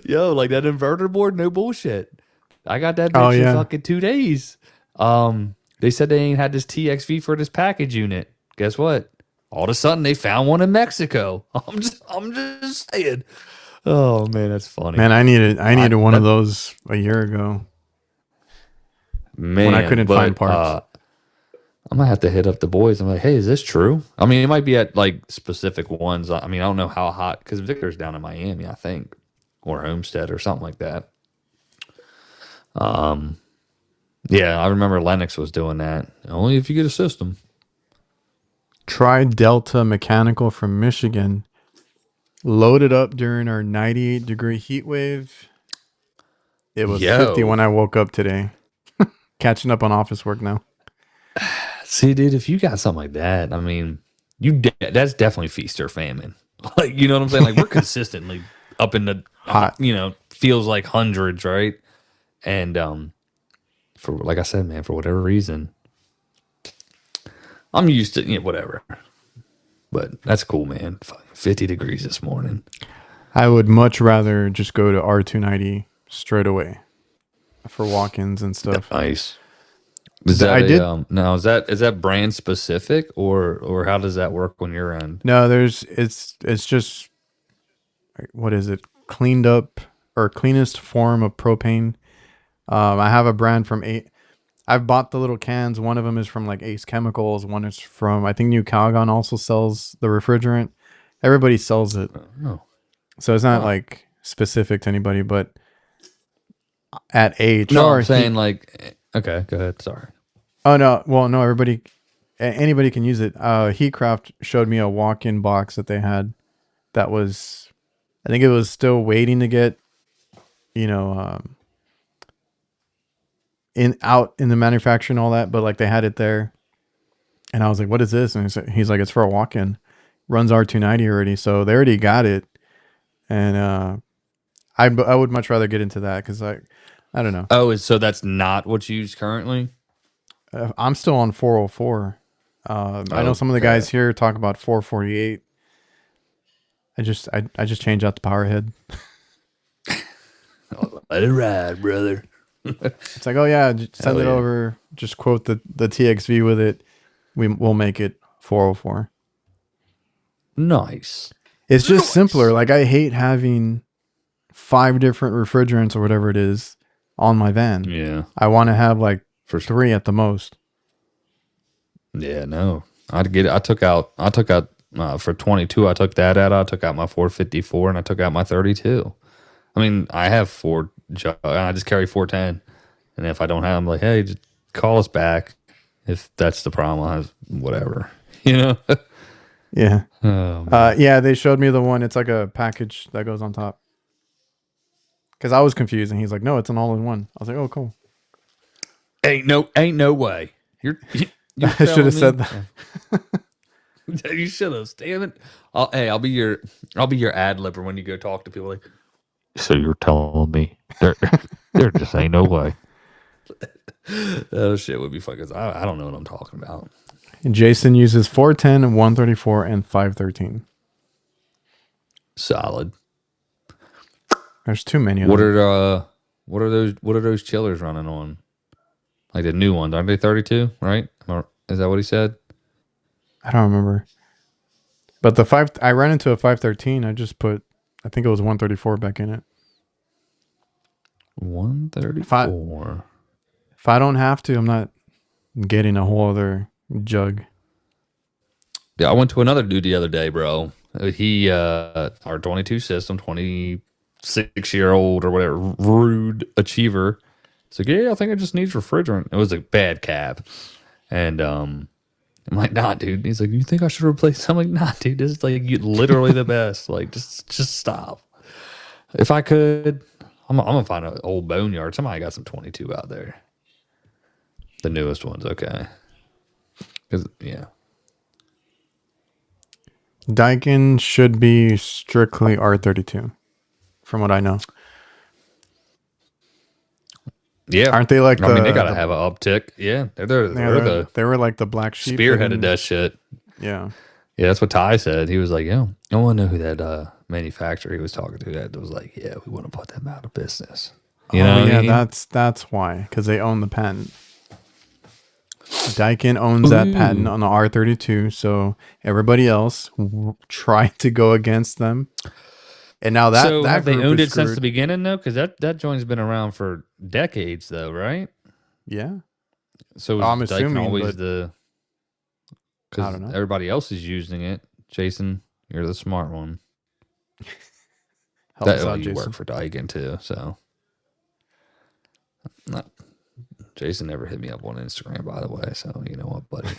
Yo, like that inverter board, no bullshit. I got that bitch in fucking 2 days. They said they ain't had this TXV for this package unit. Guess what? All of a sudden, they found one in Mexico. I'm just saying. Oh man, that's funny. Man, I needed one of those a year ago. Man, when I couldn't find parts. I'm gonna have to hit up the boys. I'm like, hey, is this true? I mean, it might be at like specific ones. I mean, I don't know how hot, because Victor's down in Miami, I think, or Homestead or something like that. Yeah, I remember Lennox was doing that. Only if you get a system. Tri Delta Mechanical from Michigan loaded up during our 98-degree heat wave. It was 50 when I woke up today. catching up on office work now. See, dude, if you got something like that, I mean, that's definitely feast or famine. Like, you know what I'm saying? Like, we're consistently up in the, Hot. feels like hundreds, right? And for like I said, man, for whatever reason, I'm used to whatever. But that's cool, man. 50 degrees this morning. I would much rather just go to R290 straight away for walk-ins and stuff. Nice. Is that I did. now is that brand specific or how does that work on your end? No, it's just, what is it? Cleaned up or cleanest form of propane. I have a brand from I've bought the little cans. One of them is from like Ace Chemicals. One is from, I think, New Calgon also sells the refrigerant. Everybody sells it. Oh. So it's not like specific to anybody, but at HR. No, I'm saying like okay, go ahead. Sorry. Oh no, well no, anybody can use it. Heatcraft showed me a walk-in box that they had that was, I think it was still waiting to get, you know, out in the manufacturer and all that, but like they had it there, and I was like, "What is this?" And he's like, "It's for a walk-in, runs R290 already, so they already got it." And I would much rather get into that because I don't know. Oh, so that's not what you use currently? I'm still on 404. I know some of the guys here talk about 448. I just change out the power head. Let it ride, brother. It's like, oh yeah, just send it over. Just quote the TXV with it. We'll make it 404. Nice. It's just simpler. Like I hate having 5 different refrigerants or whatever it is on my van. Yeah. I want to have like 3 at the most. Yeah, no. I'd get it. I took out for 22, I took that out. I took out my 454 and I took out my 32. I mean, I have 4, I just carry 410. And if I don't have them, like, hey, just call us back. If that's the problem, I have whatever, Yeah. Oh, yeah, they showed me the one. It's like a package that goes on top. Because I was confused, and he's like, "No, it's an all-in-one." I was like, "Oh, cool." Ain't no way. You're I should have said that. You should have. Damn it. I'll be your ad libber when you go talk to people. Like, so you're telling me there just ain't no way. Oh shit would be fun because I don't know what I'm talking about. And Jason uses 410, 134, and 513. Solid. There's too many of them. What are those chillers running on? Like the new ones, aren't they 32? Right? Is that what he said? I don't remember. But I ran into a 513. I think it was 134 back in it. 134. If I don't have to, I'm not getting a whole other jug. Yeah, I went to another dude the other day, bro. He our 22 system, 26-year-old or whatever, rude achiever. It's like, yeah, I think it just needs refrigerant. It was a bad cab. And I'm like, nah, dude. He's like, you think I should replace? I'm like, nah, dude. This is like literally the best. Like, just stop. If I could, I'm gonna find an old boneyard. Somebody got some 22 out there. The newest ones, okay. Because yeah. Daikin should be strictly R32, from what I know. Yeah, aren't they like? I mean, they gotta have an uptick. Yeah, they were like the black sheep. Spearheaded that shit. Yeah, yeah, that's what Ty said. He was like, "Yo, I want to know who that manufacturer he was talking to that was like, yeah, we want to put them out of business." You know what I mean? that's why, because they own the patent. Daikin owns that patent on the R32, so everybody else tried to go against them. And now that have they owned it since the beginning though? Because that joint's been around for decades though, right? Yeah. So I'm assuming always I don't know. Everybody else is using it. Jason, you're the smart one. You work for Daikin too, so. Jason never hit me up on Instagram, by the way. So you know what, buddy.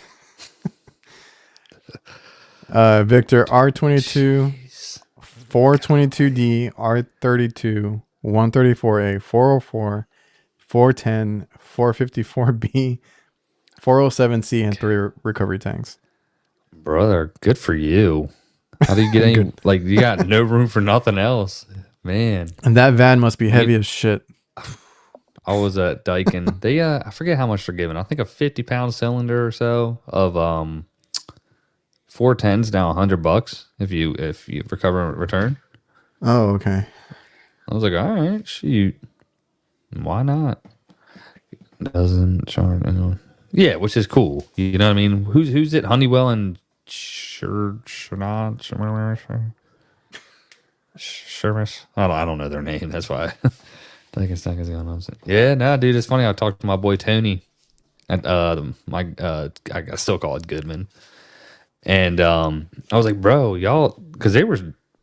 Victor, R22, 422D, R32, 134A, 404, 410, 454B, 407C, and three recovery tanks. Brother, good for you. How do you get any, Good. like, you got no room for nothing else, man. And that van must be heavy You, as shit. I was at Daikin. They, I forget how much they're giving. I think a 50-pound cylinder or so of 410's now $100 if you recover and return. Oh, okay. I was like, all right, shoot, why not? Doesn't charge anyone. Yeah, which is cool. You know what I mean? Who's it? Honeywell and Shermish. I don't know their name. That's why. I think it's not going on. Yeah, no, dude, it's funny. I talked to my boy Tony at I still call it Goodman, and I was like, bro, y'all, because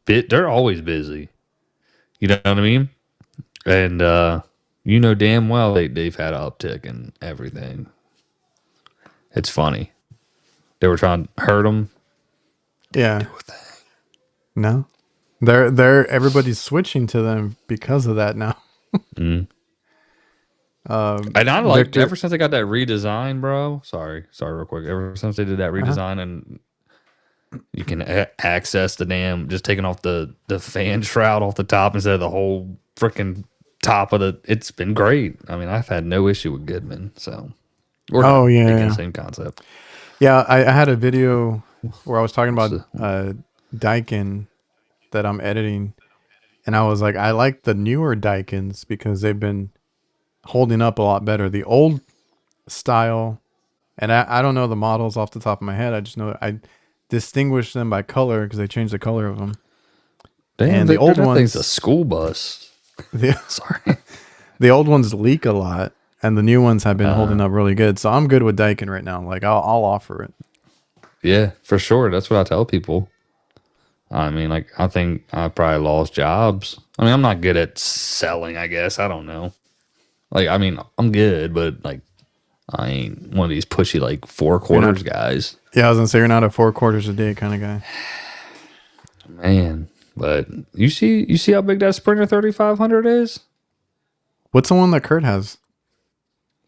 they're always busy. You know what I mean? And you know damn well they've had an uptick and everything. It's funny. They were trying to hurt them. Yeah. No. They're everybody's switching to them because of that now. Mm. And I like Victor. ever since they got that redesign, bro. Sorry, real quick. Ever since they did that Uh-huh. redesign and you can access the damn, just taking off the fan shroud off the top instead of the whole freaking top of the. It's been great. I mean, I've had no issue with Goodman, so we're Oh yeah, taking yeah. the same concept. Yeah, I had a video where I was talking about So, Daikin that I'm editing, and I was like, I like the newer Daikins because they've been holding up a lot better. The old style, and I don't know the models off the top of my head. I just know I distinguish them by color because they changed the color of them. damn, And the Victor, old that thing's a ones, school bus. the, Sorry. the old ones leak a lot, and the new ones have been holding Uh, up really good. So I'm good with Daikin right now. Like I'll offer it. yeah, for sure. That's what I tell people. I mean, like, I think I probably lost jobs. I mean, I'm not good at selling, I guess. I don't know. Like, I mean, I'm good, but like, I ain't one of these pushy, like, four You're not. quarters guys. Yeah, I was gonna say you're not a 4/4 a day kind of guy. Man. But you see how big that Sprinter 3500 is? What's the one that Kurt has?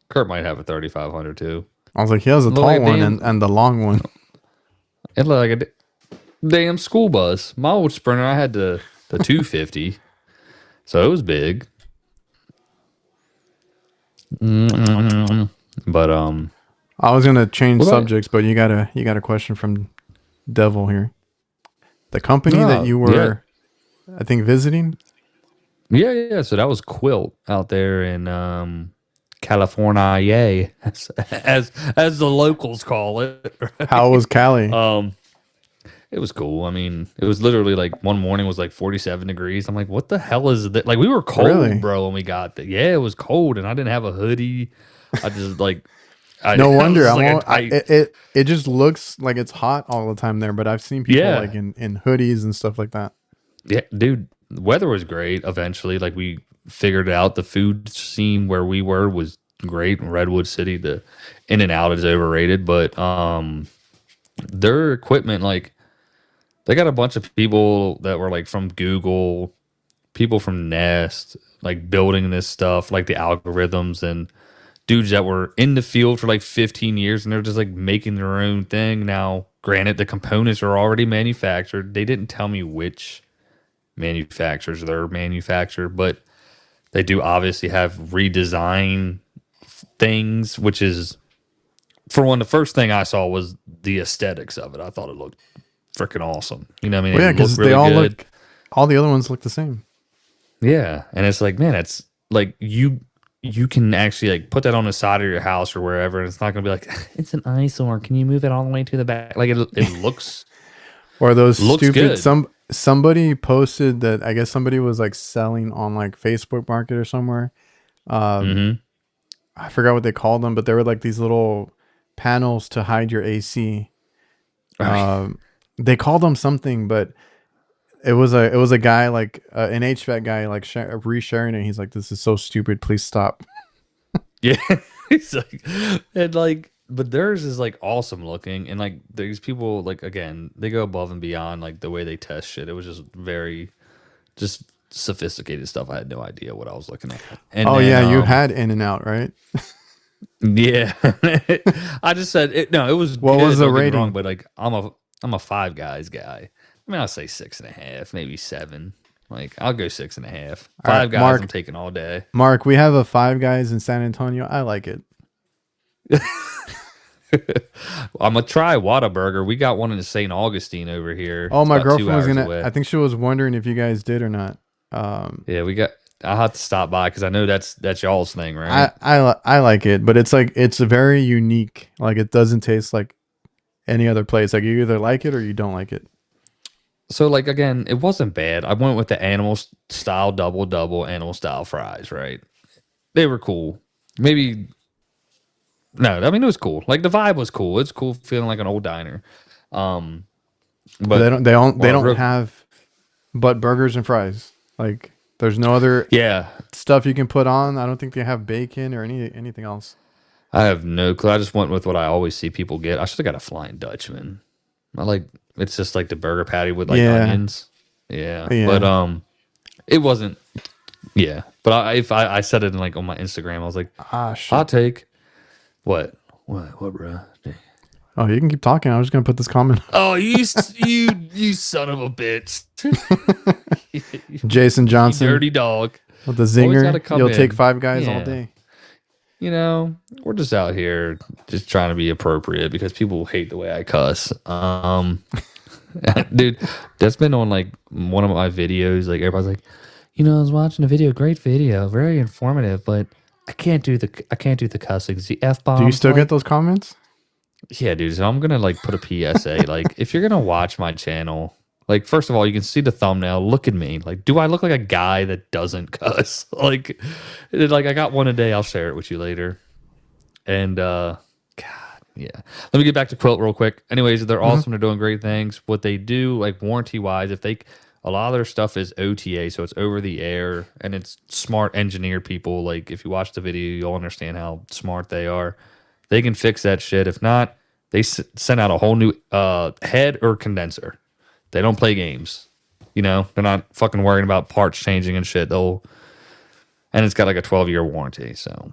Kurt might have a 3500 too. I was like, he has a Look tall like a one damn, and the long one. it looked like a damn school bus. My old Sprinter, I had the 250, so it was big. But I was gonna change what about subjects, but you got a question from Devil here. The company that you yeah. were, I think, visiting. Yeah. So that was Quilt out there in California, yay, as the locals call it. How was Cali? Um, it was cool. I mean, it was literally like one morning was like 47 degrees. I'm like, what the hell is that? Like, we were cold, Really? bro, when we got there. Yeah, it was cold, and I didn't have a hoodie. I just like, No I was wonder. just like, It just looks like it's hot all the time there. But I've seen people yeah, like in hoodies and stuff like that. yeah, dude. The weather was great. Eventually, like we figured out the food scene where we were was great in Redwood City. The In and Out is overrated, but their equipment, like they got a bunch of people that were like from Google, people from Nest, like building this stuff, like the algorithms and dudes that were in the field for like 15 years and they're just like making their own thing. Now, granted, the components are already manufactured. They didn't tell me which manufacturers they're manufactured, but they do obviously have redesign things, which is, for one, the first thing I saw was the aesthetics of it. I thought it looked freaking awesome. You know what I mean? Well, yeah, It looked because they really all good. look, all the other ones look the same. Yeah, and it's like, man, it's like you can actually like put that on the side of your house or wherever, and it's not gonna be like it's an eyesore. Can you move it all the way to the back? Like it Or those looks stupid good. somebody posted that I guess somebody was like selling on like Facebook Market or somewhere. Um, Mm-hmm. I forgot what they called them, but they were like these little panels to hide your AC. Um, they called them something, but it was a guy like an HVAC guy like resharing it. He's like, "This is so stupid. Please stop." Yeah, it's like, and like, but theirs is like awesome looking, and like these people, like, again, they go above and beyond like the way they test shit. It was just very, just sophisticated stuff. I had no idea what I was looking at. And Oh then, yeah, you had In and Out, right? yeah, I just said it. No, it was What good. was the Don't get me wrong, rating? but like I'm a Five Guys guy. I mean, I'll say 6.5, maybe 7. Like I'll go 6.5. All right, Five Guys, I'm Mark. taking all day. Mark, we have a Five Guys in San Antonio. I like it. I'm gonna try Whataburger. We got one in St. Augustine over here. Oh, It's my about 2 girlfriend was hours gonna. away. I think she was wondering if you guys did or not. Yeah, we got. I'll have to stop by because I know that's y'all's thing, right? I like it, but it's like it's very unique. Like it doesn't taste like any other place. Like you either like it or you don't like it. So like again, it wasn't bad. I went with the animal style double animal style fries, right? They were cool. Maybe no, I mean it was cool. Like the vibe was cool. It's cool feeling like an old diner. Um, But but they well, don't have but burgers and fries. Like there's no other yeah, stuff you can put on. I don't think they have bacon or anything else. I have no clue. I just went with what I always see people get. I should have got a Flying Dutchman. I like it's just like the burger patty with like Yeah, onions. Yeah, but yeah. it wasn't. Yeah, but I said it in like on my Instagram. I was like, Ah, I'll shit. take what, bro? Oh, you can keep talking. I was just gonna put this comment. Oh, you son of a bitch! Jason You Johnson dirty dog. with the Always got to zinger. come You'll take in. Five Guys all Yeah, day. you know, we're just out here just trying to be appropriate because people hate the way I cuss. Dude, that's been on like one of my videos. Like everybody's like, I was watching a video, great video, very informative, but I can't do the cussing, the f Do you bombs. still Like, get those comments? yeah, dude. So I'm gonna like put a PSA. Like, if you're gonna watch my channel, like, first of all, you can see the thumbnail. Look at me. Like, do I look like a guy that doesn't cuss? Like I got one a day. I'll share it with you later. And God, yeah. Let me get back to Quilt real quick. Anyways, they're Hmm. awesome. They're doing great things. What they do, like warranty wise, a lot of their stuff is OTA, so it's over the air, and it's smart engineer people. Like if you watch the video, you'll understand how smart they are. They can fix that shit. If not, they send out a whole new head or condenser. They don't play games. They're not fucking worrying about parts changing and shit. And it's got like a 12-year warranty. So,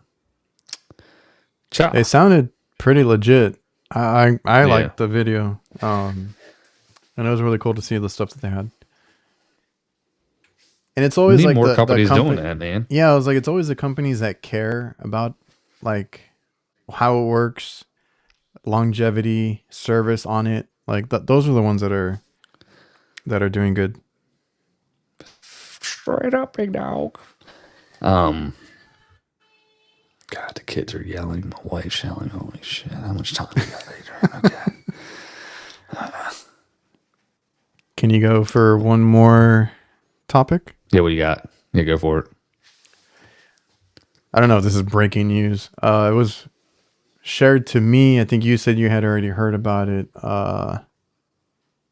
ciao. They sounded pretty legit. I Yeah. liked the video. And it was really cool to see the stuff that they had. And it's always Need like more the companies company. doing that, man. Yeah, I was like, it's always the companies that care about like how it works, longevity, service on it. Like those are the ones that are doing good. Straight up, big dog. Um, God, the kids are yelling. My wife's yelling. Holy shit! How much time we got later? Okay. Can you go for one more topic? Yeah, what you got? Yeah, go for it. I don't know if this is breaking news. It was shared to me. I think you said you had already heard about it.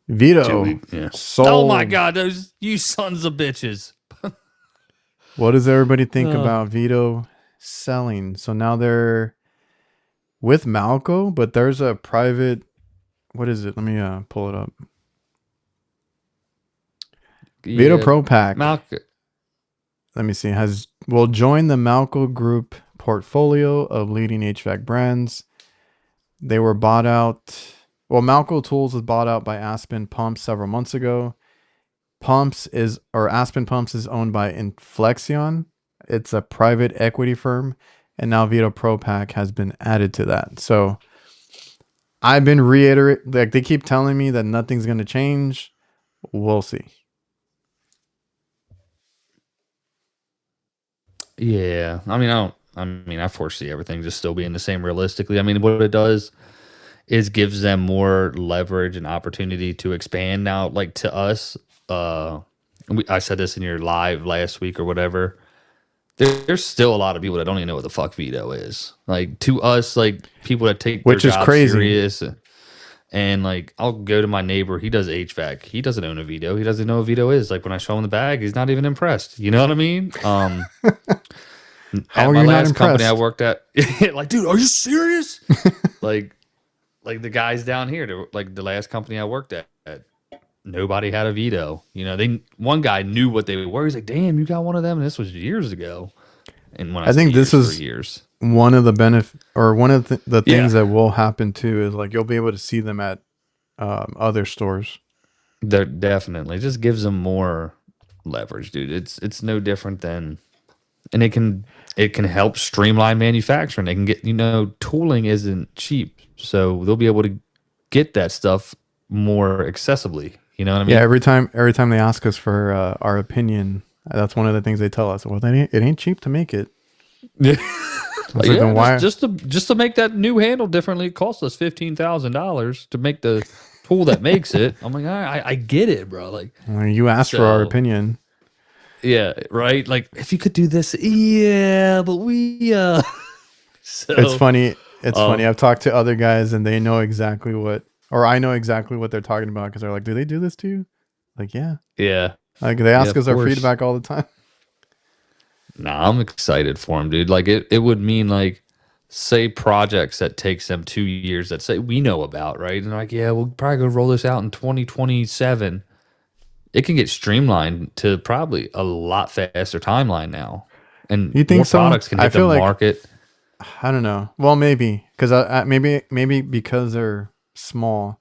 Veto Yeah. sold. Oh my God, those you sons of bitches. What does everybody think about Veto selling? So now they're with Malco, but there's a private. What is it? Let me pull it up. Veto Pro Pack. Let me see. Will join the Malco Group portfolio of leading HVAC brands. They were bought out. Well, Malco Tools was bought out by Aspen Pumps several months ago. Aspen Pumps is owned by Inflexion. It's a private equity firm, and now Veto Pro Pack has been added to that. So I've been reiterating, like they keep telling me that nothing's going to change. We'll see. Yeah, I mean, I foresee everything just still being the same realistically. I mean, what it does is gives them more leverage and opportunity to expand now, like to us. I said this in your live last week or whatever. There's still a lot of people that don't even know what the fuck Veto is. Like to us, like people that take Which their is job crazy. serious. And like I'll go to my neighbor, he does HVAC. He doesn't own a Veto. He doesn't know what Veto is. Like when I show him the bag, he's not even impressed. You know what I mean? How At are my you not last company I impressed? worked at, like, dude, are you serious? like, like the guys down here, like the last company I worked at, nobody had a Veto. You know, one guy knew what they were. He's like, "Damn, you got one of them." And this was years ago. And when I I say think this years, 3 is years. one of the or one of the things Yeah, that will happen too is like you'll be able to see them at other stores. they're definitely just gives them more leverage, dude. It's no different than, and it can help streamline manufacturing. They can get, tooling isn't cheap, so they'll be able to get that stuff more accessibly. You know what I Yeah, mean? every time they ask us for our opinion, that's one of the things they tell us. Well, it ain't cheap to make it. Yeah. I was like, Yeah, then just why? just to make that new handle differently, it cost us $15,000 to make the tool that makes it. I'm like, I get it, bro. Like, Well, you asked for our so opinion. yeah, right. Like, if you could do this, yeah, but we It's so funny. It's funny. um, I've talked to other guys and they know exactly what, or I know exactly what they're talking about because they're like, "Do they do this to you?" Like, yeah. yeah, Like they yeah, ask of us our course. feedback all the time. Nah, I'm excited for him, dude. Like, it would mean, like, say projects that takes them 2 years that say we know about, right? And they're like, yeah, we'll probably go roll this out in 2027. It can get streamlined to probably a lot faster timeline now, and You think more so? products can I hit the feel like market. I don't know. Well, maybe because maybe because they're small,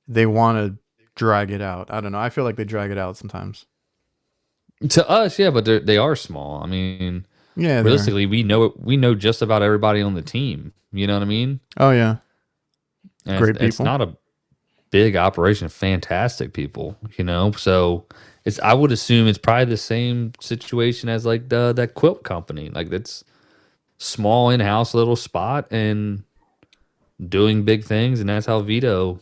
they want to drag it out. I don't know. I feel like they drag it out sometimes. To us, yeah, but they are small. I mean, Yeah, they are. realistically, we know it. We know just about everybody on the team. You know what I mean? Oh yeah, And great it's people. not a big operation. Fantastic people, So it's. I would assume it's probably the same situation as like that quilt company. Like, that's small in house little spot and doing big things, and that's how Veto.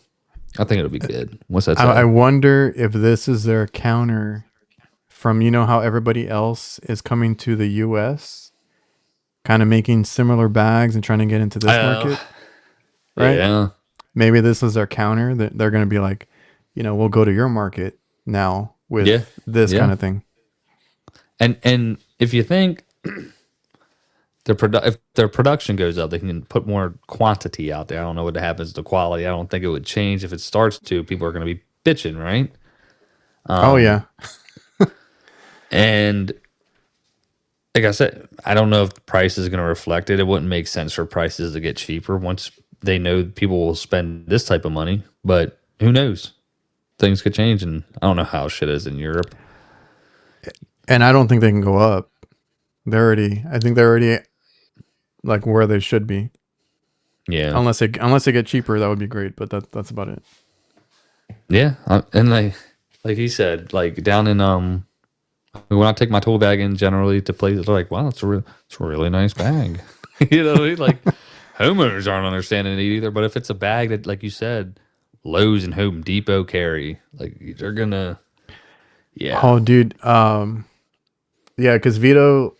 I think it'll be good. What's that I say? wonder if this is their counter from how everybody else is coming to the U.S. kind of making similar bags and trying to get into this Oh, market, right? yeah, Maybe this is their counter that they're going to be like, we'll go to your market now yeah, with this kind yeah. of thing. And if you think if their production goes up, they can put more quantity out there. I don't know what happens to quality. I don't think it would change if it starts to. People are going to be bitching, right? Oh yeah. And like I said, I don't know if the price is going to reflect it. It wouldn't make sense for prices to get cheaper once they know people will spend this type of money. But who knows? Things could change, and I don't know how shit is in Europe. And I don't think they can go up. I think they're already like where they should be. Yeah, Unless they get cheaper, that would be great. But that's about it. yeah, and like he said, like down in when I take my tool bag in generally to places, they're like, wow, it's a really nice bag. You know what I mean? Like, homeowners aren't understanding it either. But if it's a bag that, like you said, Lowe's and Home Depot carry, like, they're gonna, yeah. Oh, dude. Yeah, because Veto,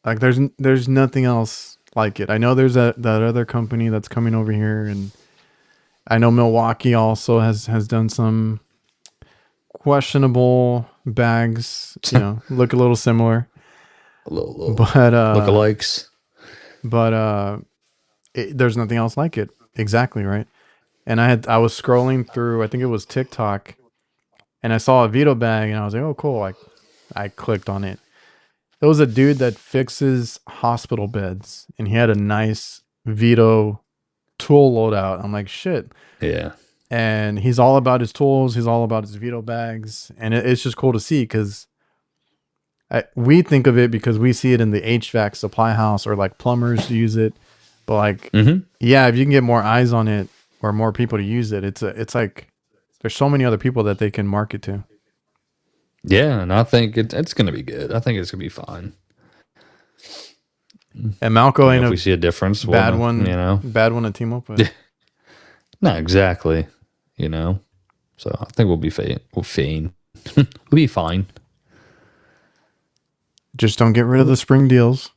like, there's nothing else like it. I know there's that other company that's coming over here, and I know Milwaukee also has done some questionable bags. Look a little similar, Little but lookalikes. but there's nothing else like it. Exactly right. And I was scrolling through, I think it was TikTok, and I saw a Veto bag, and I was like, oh cool. I clicked on it. It was a dude that fixes hospital beds, and he had a nice Veto tool loadout. I'm like, shit. Yeah, And he's all about his tools. He's all about his Veto bags, and it's just cool to see because we think of it because we see it in the HVAC supply house or like plumbers use it. But like, mm-hmm. yeah, if you can get more eyes on it or more people to use it, it's like there's so many other people that they can market to. Yeah, and I think it's gonna be good. I think it's gonna be fine. And Malco ain't If we a see a difference, we'll bad know. one, bad one to team up with. Not exactly. You know, so I think we'll be fine. We'll fine. We'll be fine. Just don't get rid of the spring deals.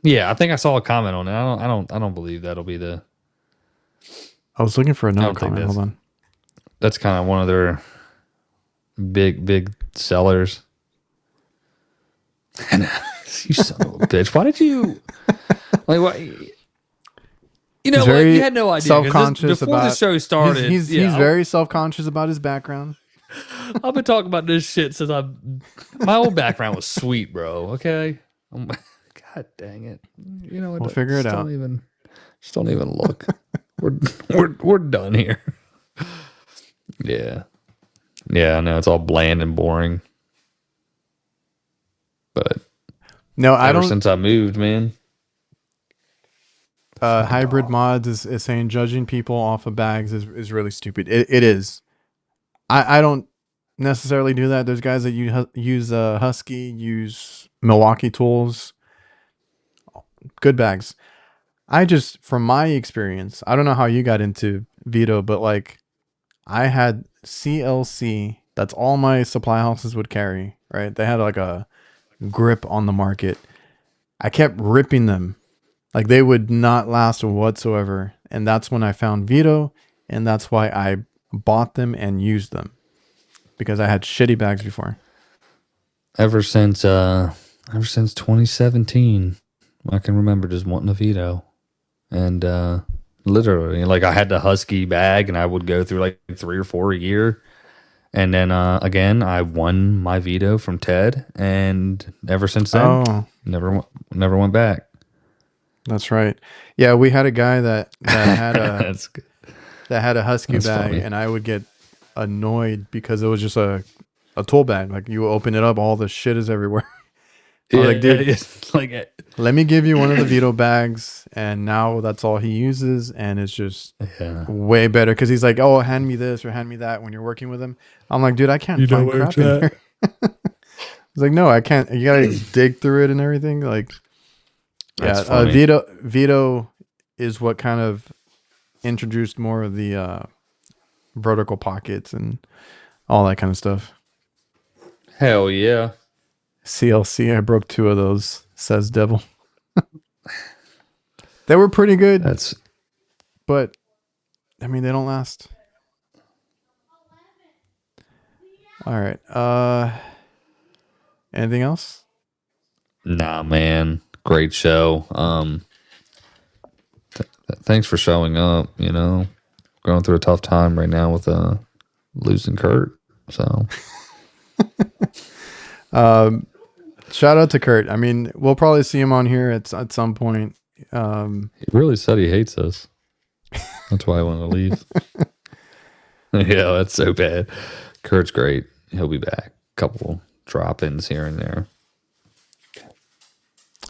Yeah, I think I saw a comment on it. I don't believe that'll be the. I was looking for I another don't think comment. Hold on. that's kind of one of their big sellers. And you son of a bitch! Why did you like what? You know He's what? very You had no idea. 'Cause self-conscious before the about. show started, He's very self-conscious about his background. I've been talking about this shit since my old background was sweet, bro. Okay. God dang it. You know what? We'll figure it out. Just don't even look. we're done here. Yeah. Yeah, I know it's all bland and boring. But No, I ever don't. since I moved, man. Hybrid mods is saying judging people off of bags is really stupid. It is. I don't necessarily do that. There's guys that use Husky, use Milwaukee tools, good bags. I just, from my experience, I don't know how you got into Veto, but like I had CLC. That's all my supply houses would carry, right? They had like a grip on the market. I kept ripping them. Like they would not last whatsoever. And that's when I found Veto. And that's why I bought them and used them. Because I had shitty bags before. Ever since 2017, I can remember just wanting a Veto. And literally, like I had the Husky bag and I would go through like 3 or 4 a year. And then again, I won my Veto from Ted, and ever since then, never went back. That's right. Yeah, we had a guy that had a that had a Husky bag, funny. And I would get annoyed because it was just a tool bag. Like you open it up, all the shit is everywhere. Like, dude, let me give you one of the Veto bags, and now that's all he uses, and it's just way better because he's like, oh, hand me this or hand me that when you're working with him. I'm like, dude, I can't find crap in here. He's like, no, I can't. You gotta dig through it and everything. Like, yeah, Veto is what kind of introduced more of the vertical pockets and all that kind of stuff. Hell yeah. CLC, I broke 2 of those, says Devil. They were pretty good. But I mean, they don't last. All right. Anything else? Nah, man. Great show. Thanks for showing up, you know. Going through a tough time right now with losing Kurt. So shout out to Kurt. I mean, we'll probably see him on here at some point. He really said he hates us. That's why I want to leave. Yeah, that's so bad. Kurt's great. He'll be back. Couple drop-ins here and there.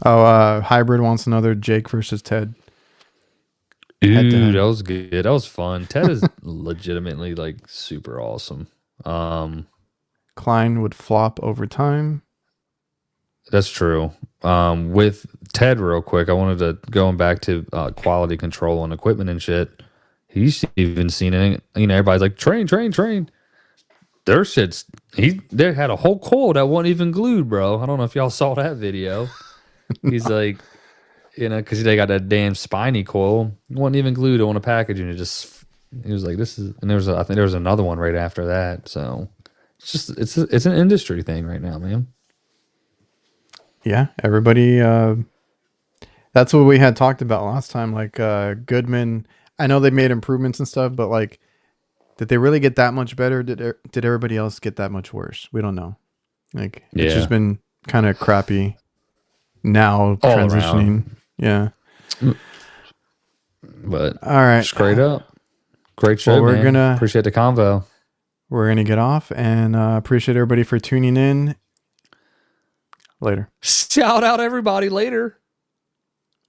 Oh, Hybrid wants another Jake versus Ted. Dude, that was good. That was fun. Ted is legitimately like super awesome. Klein would flop over time. That's true. With Ted, real quick, I wanted to going back to quality control on equipment and shit. He's even seen it. You know, everybody's like train. Their shit's they had a whole coil that wasn't even glued, bro. I don't know if y'all saw that video. He's like, you know, because they got that damn spiny coil, it wasn't even glued on a package, and he was like, this is, and I think there was another one right after that. So it's just it's an industry thing right now, man. Yeah, everybody. That's what we had talked about last time. Like Goodman, I know they made improvements and stuff, but like, did they really get that much better? Did everybody else get that much worse? We don't know. Like, it's just been kind of crappy now, all transitioning. Around. Yeah. But all right, straight up, great show. Well, man. Appreciate the convo. We're gonna get off and appreciate everybody for tuning in. Later. Shout out everybody later.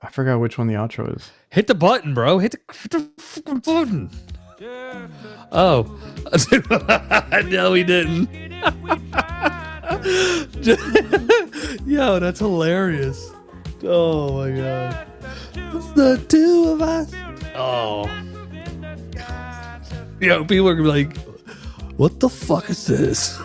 I forgot which one the outro is. Hit the button, bro. Hit the fucking button. Oh. No, he didn't. Yo, that's hilarious. Oh my god. It's the 2 of us. Oh. Yo, people are gonna be like, what the fuck is this?